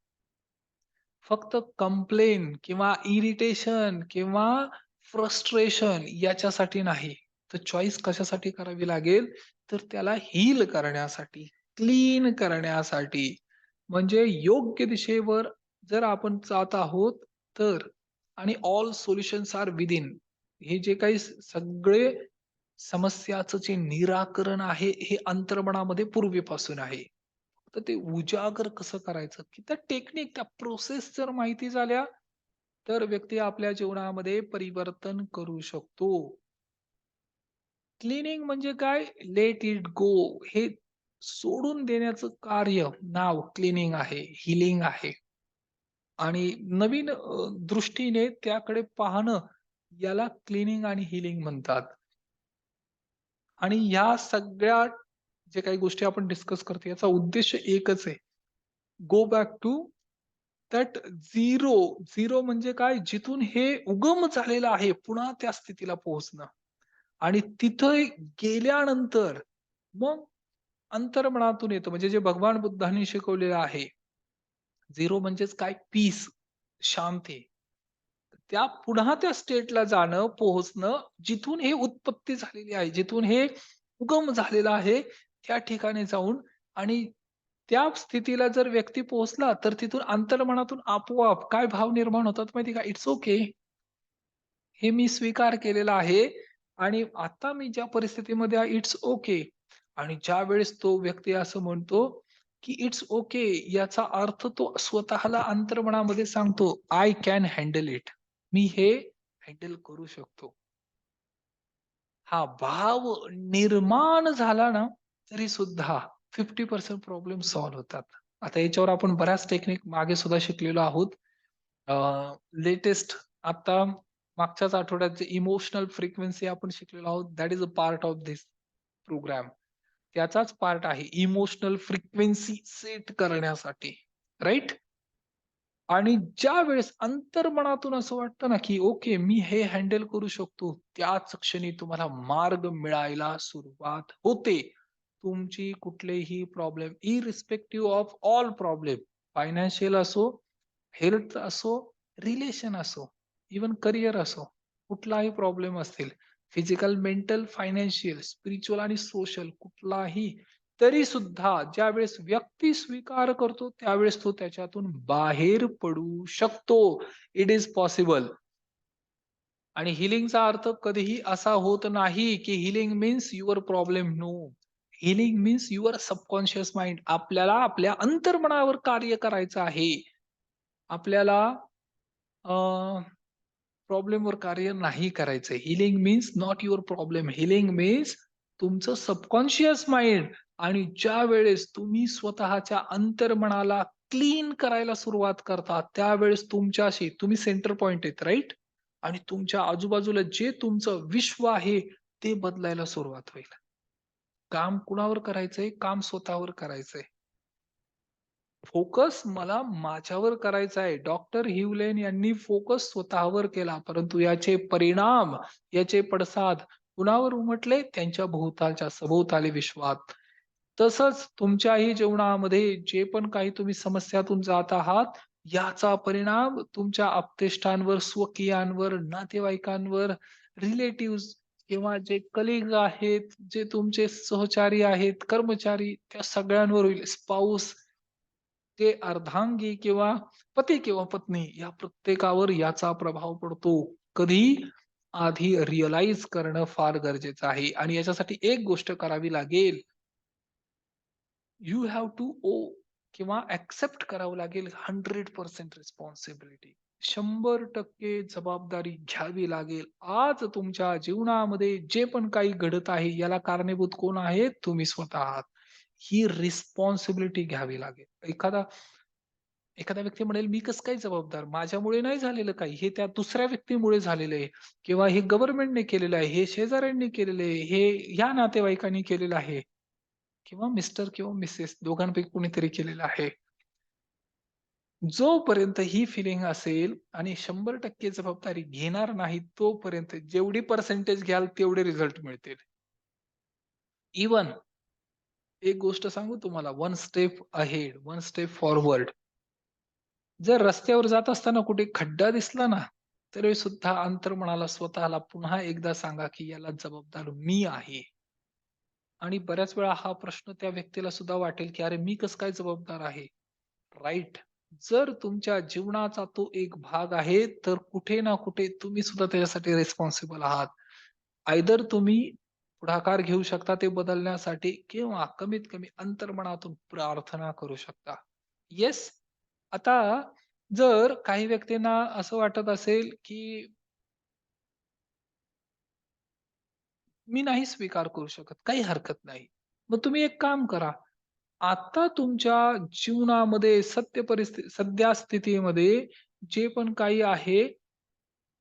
फक्त कंप्लेन किंवा इरिटेशन किंवा फ्रस्ट्रेशन याच्यासाठी नाही. तर चॉईस कशासाठी करावी लागेल? तर त्याला हील करण्यासाठी, क्लीन करण्यासाठी. म्हणजे योग्य दिशेवर जर आपण जात आहोत तर आणि ऑल सोल्युशन्स आर विदिन. हे जे काही सगळे समस्याचं जे निराकरण आहे, हे अंतर्मनामध्ये पूर्वीपासून आहे. तर ते उजागर कसं करायचं, की त्या टेक्निक, त्या प्रोसेस जर माहिती झाल्या, तर व्यक्ती आपल्या जीवनामध्ये परिवर्तन करू शकतो. क्लीनिंग म्हणजे काय? Let it go. हे सोडून देण्याचं कार्य नाव क्लीनिंग आहे, हीलिंग आहे. आणि नवीन दृष्टीने त्याकडे पाहणं, याला क्लीनिंग आणि हीलिंग म्हणतात. आणि ह्या सगळ्या जे काही गोष्टी आपण डिस्कस करतो याचा उद्देश एकच आहे. Go back to that zero. Zero म्हणजे काय? जिथून हे उगम झालेलं आहे, पुन्हा त्या स्थितीला पोहोचणं. आणि तिथं गेल्यानंतर मग अंतर्मनातून येतं म्हणजे जे भगवान बुद्धांनी शिकवलेलं आहे. झिरो म्हणजेच काय? पीस, शांती. त्या पुन्हा त्या स्टेटला जाणं, पोहोचणं, जिथून हे उत्पत्ती झालेली आहे, जिथून हे उगम झालेला आहे, त्या ठिकाणी जाऊन आणि त्या स्थितीला जर व्यक्ती पोहोचला, तर तिथून अंतर्मनातून आपोआप काय भाव निर्माण होतात माहिती आहे का? It's okay. हे मी स्वीकार केलेलं आहे आणि आता मी ज्या परिस्थितीमध्ये आहे, इट्स ओके. आणि ज्यावेळेस तो व्यक्ती असं म्हणतो, की इट्स ओके, याचा अर्थ तो स्वतःला अंतर्मनामध्ये सांगतो, आय कॅन हँडल इट. मी हे हँडल करू शकतो. हा भाव निर्माण झाला ना, तरी सुद्धा 50% प्रॉब्लेम सॉल्व्ह होतात. आता याच्यावर आपण बऱ्याच टेक्निक मागे सुद्धा शिकलेलो आहोत. लेटेस्ट आता मागच्याच आठवड्यात जे इमोशनल फ्रिक्वेन्सी आपण शिकलेलो आहोत, that is a part of this program. त्याचाच पार्ट आहे इमोशनल फ्रिक्वेन्सी सेट करण्यासाठी. राइट? आणि ज्यावेळेस अंतर्मनातून असं वाटतं ना, की ओके मी हे हँडल करू शकतो, त्याच क्षणी तुम्हाला मार्ग मिळायला सुरुवात होते. तुमची कुठलेही problem irrespective of all problem, financial असो, हेल्थ असो, रिलेशन असो, इव्हन करियर असो, कुठलाही प्रॉब्लेम असतील, फिजिकल, मेंटल, फायनान्शियल, स्पिरिच्युअल आणि सोशल कुठलाही, तरी सुद्धा ज्यावेळेस व्यक्ती स्वीकार करतो, त्यावेळेस तो त्याच्यातून बाहेर पडू शकतो. It is possible. आणि हिलिंगचा अर्थ कधीही असा होत नाही, की healing means your problem. No. Healing means your subconscious mind. आपल्याला आपल्या अंतर्मनावर कार्य करायचं आहे. आपल्याला प्रॉब्लेमवर कार्य नाही करायचंय. Healing means not your problem. Healing means तुमचं सबकॉन्शियस माइंड. आणि ज्यावेळेस तुम्ही स्वतःच्या अंतर्मनाला क्लीन करायला सुरुवात करता, त्यावेळेस तुमच्याशी तुम्ही सेंटर पॉइंट आहेत, राइट? आणि तुमच्या आजूबाजूला जे तुमचं विश्व आहे, ते बदलायला सुरुवात होईल. काम कुणावर करायचंय? काम स्वतःवर करायचंय. फोकस मला माझ्यावर करायचा आहे. डॉक्टर हिवलेन यांनी फोकस स्वतःवर केला, परंतु याचे परिणाम, याचे पडसाद कुणावर उमटले? त्यांच्या भोवतालच्या सभोवताली विश्वात. तसंच तुमच्याही जीवनामध्ये जे पण काही तुम्ही समस्यातून जात आहात, याचा परिणाम तुमच्या आप्तेष्टांवर, स्वकीयांवर, नातेवाईकांवर, रिलेटिव्हज किंवा जे कलीग आहेत, जे तुमचे सहचारी आहेत, कर्मचारी, त्या सगळ्यांवर होईल. स्पाउस, ते अर्धांगी किंवा पती किंवा पत्नी या प्रत्येकावर याचा प्रभाव पडतो. कधी? आधी रिअलाईज करणं फार गरजेचं आहे आणि याच्यासाठी एक गोष्ट करावी लागेल. You have to oh. किंवा ॲक्सेप्ट करावं लागेल 100% रिस्पॉन्सिबिलिटी. 100% जबाबदारी घ्यावी लागेल. आज तुमच्या जीवनामध्ये जे पण काही घडत आहे, याला कारणीभूत कोण आहे? तुम्ही स्वतः आहात. ही रिस्पॉन्सिबिलिटी घ्यावी लागेल. एखादा एखादा व्यक्ती म्हणेल, "मी कसं काय जबाबदार? माझ्यामुळे नाही झालेलं काही. हे त्या दुसऱ्या व्यक्तीमुळे झालेलं आहे किंवा हे गव्हर्नमेंटने केलेलं आहे, हे शेजाऱ्यांनी केलेलं आहे, हे ह्या नातेवाईकांनी केलेलं आहे किंवा मिस्टर किंवा मिसेस दोघांपैकी कुणीतरी केलेलं आहे." जोपर्यंत ही फिलिंग असेल आणि 100% जबाबदारी घेणार नाही, तोपर्यंत जेवढी पर्सेंटेज घ्याल तेवढे रिझल्ट मिळतील. इव्हन एक गोष्ट सांगू तुम्हाला, one step ahead, one step forward. जर रस्त्यावर जात असताना कुठे खड्डा दिसला ना, तरी सुद्धा अंतर्मनाला स्वतःला पुन्हा एकदा सांगा, की याला जबाबदार मी आहे. आणि बऱ्याच वेळा हा प्रश्न त्या व्यक्तीला सुद्धा वाटेल, की "अरे, मी कसं काय जबाबदार आहे?" राइट. जर तुमच्या जीवनाचा तो एक भाग आहे, तर कुठे ना कुठे तुम्ही सुद्धा त्याच्यासाठी रिस्पॉन्सिबल आहात. आयदर तुम्ही पुढाकार घेऊ शकता ते बदलण्यासाठी किंवा कमीत कमी अंतर्मनातून प्रार्थना करू शकता. येस, आता जर काही व्यक्तींना असं वाटत असेल, की मी नाही स्वीकार करू शकत, काही हरकत नाही. मग तुम्ही एक काम करा. आता तुमच्या जीवनामध्ये सध्या स्थितीमध्ये जे पण काही आहे,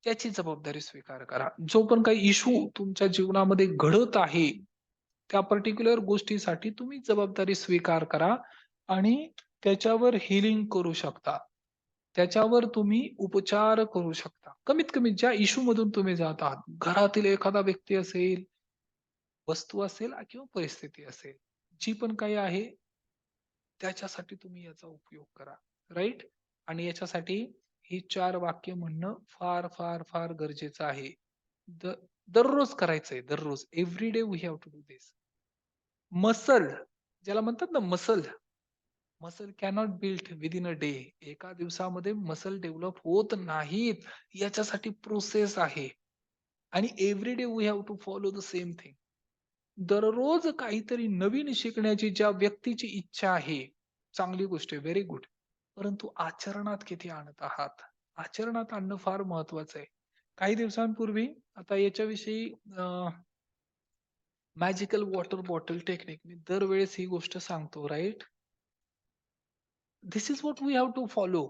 त्याची जबाबदारी स्वीकार करा. जो पण काही इश्यू तुमच्या जीवनामध्ये घडत आहे, त्या पर्टिक्युलर गोष्टीसाठी तुम्ही जबाबदारी स्वीकार करा आणि त्याच्यावर हीलिंग करू शकता. त्याच्यावर तुम्ही उपचार करू शकता. कमीत कमी ज्या इश्यूमधून तुम्ही जात आहात, घरातील एखादा व्यक्ती असेल, वस्तू असेल किंवा परिस्थिती असेल, जी पण काही आहे त्याच्यासाठी तुम्ही याचा उपयोग करा. राइट? आणि याच्यासाठी ही 4 वाक्य म्हणणं फार, फार, फार गरजेचं आहे. द दररोज करायचंय, दररोज. Every day we have to do this. Muscle ज्याला म्हणतात ना muscle, muscle cannot built within a day. एका दिवसामध्ये मसल डेव्हलप होत नाहीत. याच्यासाठी प्रोसेस आहे. आणि every day we have to follow the same thing. दररोज काहीतरी नवीन शिकण्याची ज्या व्यक्तीची इच्छा आहे, चांगली गोष्ट आहे, व्हेरी गुड. परंतु आचरणात किती आणत आहात? आचरणात आणणं फार महत्वाचं आहे. काही दिवसांपूर्वी आता याच्याविषयी मॅजिकल वॉटर बॉटल टेक्निक मी दरवेळेस ही गोष्ट सांगतो, right? This is what we have to follow.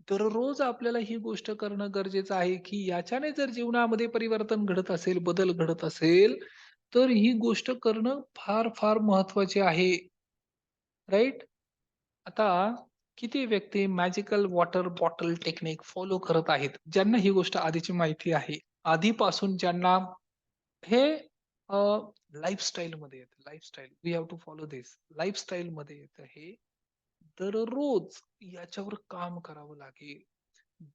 दररोज आपल्याला ही गोष्ट करणं गरजेचं आहे, की याच्याने जर जीवनामध्ये परिवर्तन घडत असेल, बदल घडत असेल, तर ही गोष्ट करणं फार, फार महत्वाचे आहे. राइट? आता किती व्यक्ती magical water bottle technique follow करत आहेत, ज्यांना ही गोष्ट आधीची माहिती आहे. आधीपासून ज्यांना हे लाईफस्टाईलमध्ये येतं. Lifestyle. We have to follow this. लाईफस्टाईलमध्ये येतं हे. दररोज याच्यावर काम करावं लागेल.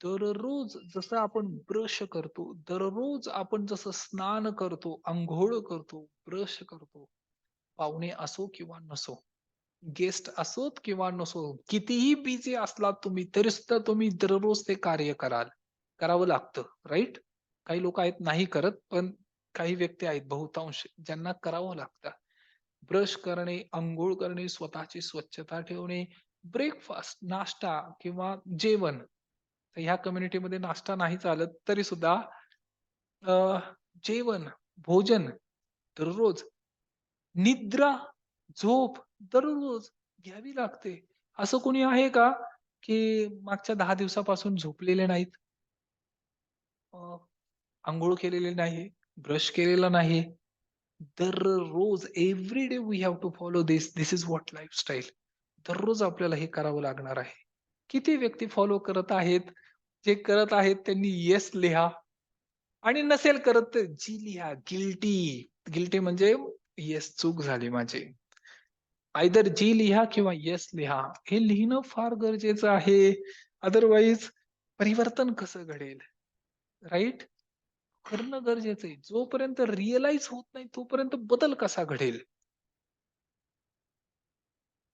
दररोज जसं आपण ब्रश करतो, दररोज आपण जसं स्नान करतो, अंघोळ करतो, ब्रश करतो, पाहुणे असो किंवा नसो, गेस्ट असोत किंवा नसो, कितीही बिझी असलात तुम्ही, तरी सुद्धा तुम्ही दररोज ते कार्य कराल. करावं लागतं, राइट? काही लोक आहेत नाही करत, पण काही व्यक्ती आहेत बहुतांश ज्यांना करावं लागतं. ब्रश करणे, अंघोळ करणे, स्वतःची स्वच्छता ठेवणे, ब्रेकफास्ट, नाश्ता किंवा जेवण. तर ह्या कम्युनिटीमध्ये नाश्ता नाही चालत, तरी सुद्धा अ, जेवण, भोजन दररोज, निद्रा, झोप दररोज घ्यावी लागते. असं कोणी आहे का, की मागच्या 10 दिवसापासून झोपलेले नाहीत, अंघोळ केलेली नाही, ब्रश केलेला नाही? दररोज every day we have to follow this. This is what lifestyle. दररोज आपल्याला हे करावं लागणार आहे. किती व्यक्ती फॉलो करत आहेत? जे करत आहेत त्यांनी येस लिहा आणि नसेल करत तर जी लिहा. गिल्टी. गिल्टी म्हणजे येस चूक झाली माझी. आयदर जी लिहा किंवा येस लिहा. हे लिहिणं फार गरजेचं आहे. अदरवाईज परिवर्तन कसं घडेल? राइट? करणं गरजेचं आहे. जोपर्यंत रिअलाईज होत नाही तोपर्यंत बदल कसा घडेल?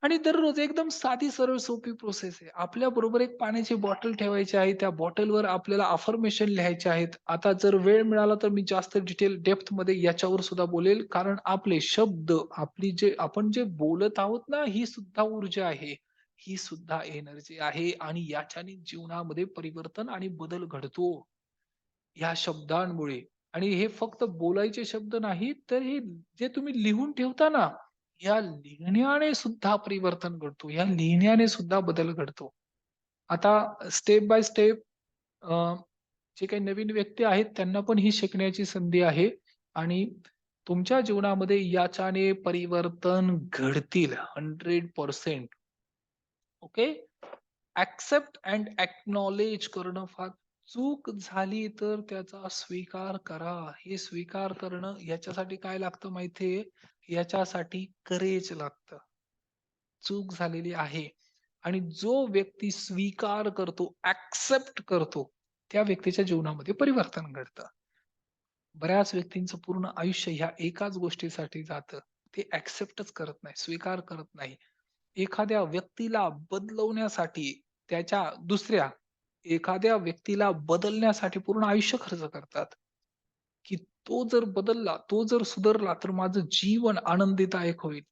आणि दररोज एकदम साधी सरळ सोपी प्रोसेस आहे. आपल्याबरोबर एक पाण्याची बॉटल ठेवायची आहे. त्या बॉटलवर आपल्याला अफर्मेशन लिहायचे आहेत. आता जर वेळ मिळाला तर मी जास्त डिटेल डेप्थमध्ये याच्यावर सुद्धा बोलेल. कारण आपले शब्द, आपली जे आपण जे बोलत आहोत ना, ही सुद्धा ऊर्जा आहे. ही सुद्धा एनर्जी आहे आणि याच्याने जीवनामध्ये परिवर्तन आणि बदल घडतो. ह्या शब्दांमुळे. आणि हे फक्त बोलायचे शब्द नाहीत, तर हे जे तुम्ही लिहून ठेवता ना, या लिहिण्याने सुद्धा परिवर्तन घडतो. या लिहिण्याने सुद्धा बदल घडतो. आता स्टेप बाय स्टेप जे काही नवीन व्यक्ती आहेत त्यांना पण ही शिकण्याची संधी आहे आणि तुमच्या जीवनामध्ये याच्याने परिवर्तन घडतील 100%. ओके. ॲक्सेप्ट अँड अॅक्नॉलेज करणं फार चूक झाली तर त्याचा स्वीकार करा. हे स्वीकार करणं याच्यासाठी काय लागतं माहितीये? याच्यासाठी करेज लागतं. चूक झालेली आहे आणि जो व्यक्ती स्वीकार करतो, ॲक्सेप्ट करतो, त्या व्यक्तीच्या जीवनामध्ये परिवर्तन घडतं. बऱ्याच व्यक्तींचं पूर्ण आयुष्य ह्या एकाच गोष्टीसाठी जातं. ते ॲक्सेप्टच करत नाही, स्वीकार करत नाही. एखाद्या व्यक्तीला बदलवण्यासाठी दुसऱ्या एखाद्या व्यक्तीला बदलण्यासाठी पूर्ण आयुष्य खर्च करतात, की तो जर बदलला, तो जर सुधारला, तर माझं जीवन आनंददायक होईल.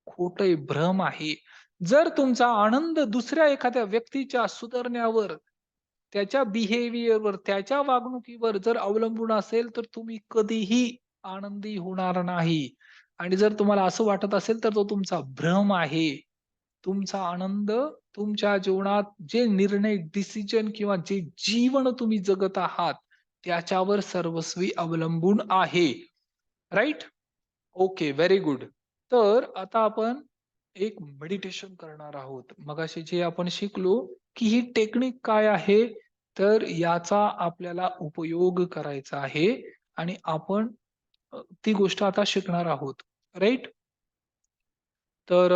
खोटं आहे, भ्रम आहे. जर तुमचा आनंद दुसऱ्या एखाद्या व्यक्तीच्या सुधारण्यावर, त्याच्या बिहेवियरवर, त्याच्या वागणुकीवर जर अवलंबून असेल, तर तुम्ही कधीही आनंदी होणार नाही. आणि जर तुम्हाला असं वाटत असेल, तर तो तुमचा भ्रम आहे. तुमचा आनंद तुमच्या जीवनात जे निर्णय, डिसिजन किंवा जे जीवन तुम्ही जगत आहात, त्याच्यावर सर्वस्वी अवलंबून आहे. राइट? Okay, very good. तर आता आपण एक मेडिटेशन करणार आहोत. मगाशी जे आपण शिकलो, की ही टेक्निक काय आहे, तर याचा आपल्याला उपयोग करायचा आहे आणि आपण ती गोष्ट आता शिकणार आहोत. राइट? तर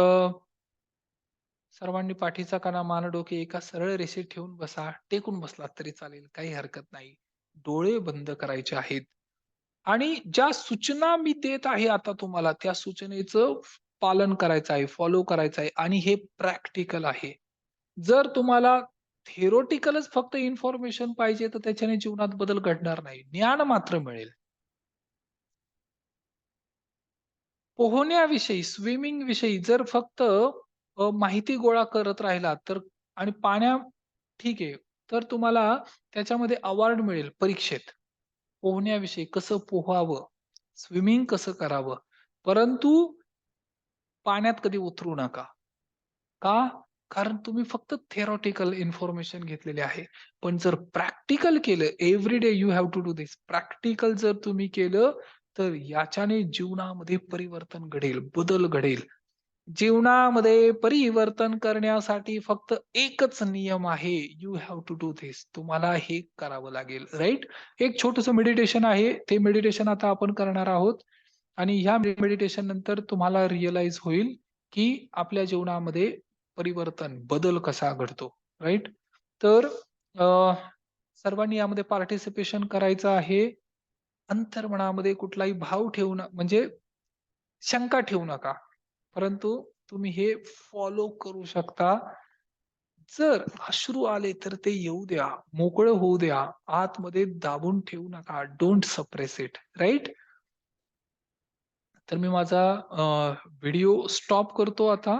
सर्वांनी पाठीचा कणा, मान, डोके एका सरळ रेषेत ठेवून बसा. टेकून बसलात तरी चालेल, काही हरकत नाही. डोळे बंद करायचे आहेत. आणि ज्या सूचना मी देत आहे आता तुम्हाला, त्या सूचनेचं पालन करायचं आहे, फॉलो करायचं आहे आणि हे प्रॅक्टिकल आहे. जर तुम्हाला थेरोटिकलच फक्त इन्फॉर्मेशन पाहिजे, तर त्याच्याने जीवनात बदल घडणार नाही. ज्ञान मात्र मिळेल. पोहण्याविषयी, स्विमिंग विषयी जर फक्त माहिती गोळा करत राहिलात तर आणि ठीक आहे. तर तुम्हाला त्याच्यामध्ये अवॉर्ड मिळेल परीक्षेत. पोहण्याविषयी कसं पोहावं, स्विमिंग कसं करावं. परंतु पाण्यात कधी उतरू नका. का? कारण तुम्ही फक्त थेरॉटिकल इन्फॉर्मेशन घेतलेली आहे. पण जर प्रॅक्टिकल केलं, every day you have to do this. Practical जर तुम्ही केलं, तर याच्याने जीवनामध्ये परिवर्तन घडेल, बदल घडेल. जीवनामध्ये परिवर्तन करण्यासाठी फक्त एकच नियम आहे. You have to do this. तुम्हाला हे करावं लागेल, राइट? एक छोटंसं मेडिटेशन आहे. ते मेडिटेशन आता आपण करणार आहोत आणि ह्या मेडिटेशन नंतर तुम्हाला रिअलाईज होईल, की आपल्या जीवनामध्ये बदल कसा घडतो, राइट? तर अ, सर्वांनी यामध्ये पार्टिसिपेशन करायचं आहे. अंतर्मनामध्ये कुठलाही भाव म्हणजे शंका ठेवू नका. परंतु तुम्ही हे फॉलो करू शकता. जर अश्रू आले तर ते येऊ द्या, मोकळं होऊ द्या. आतमध्ये दाबून ठेवू नका. Don't suppress it, right? तर मी माझा व्हिडिओ स्टॉप करतो आता.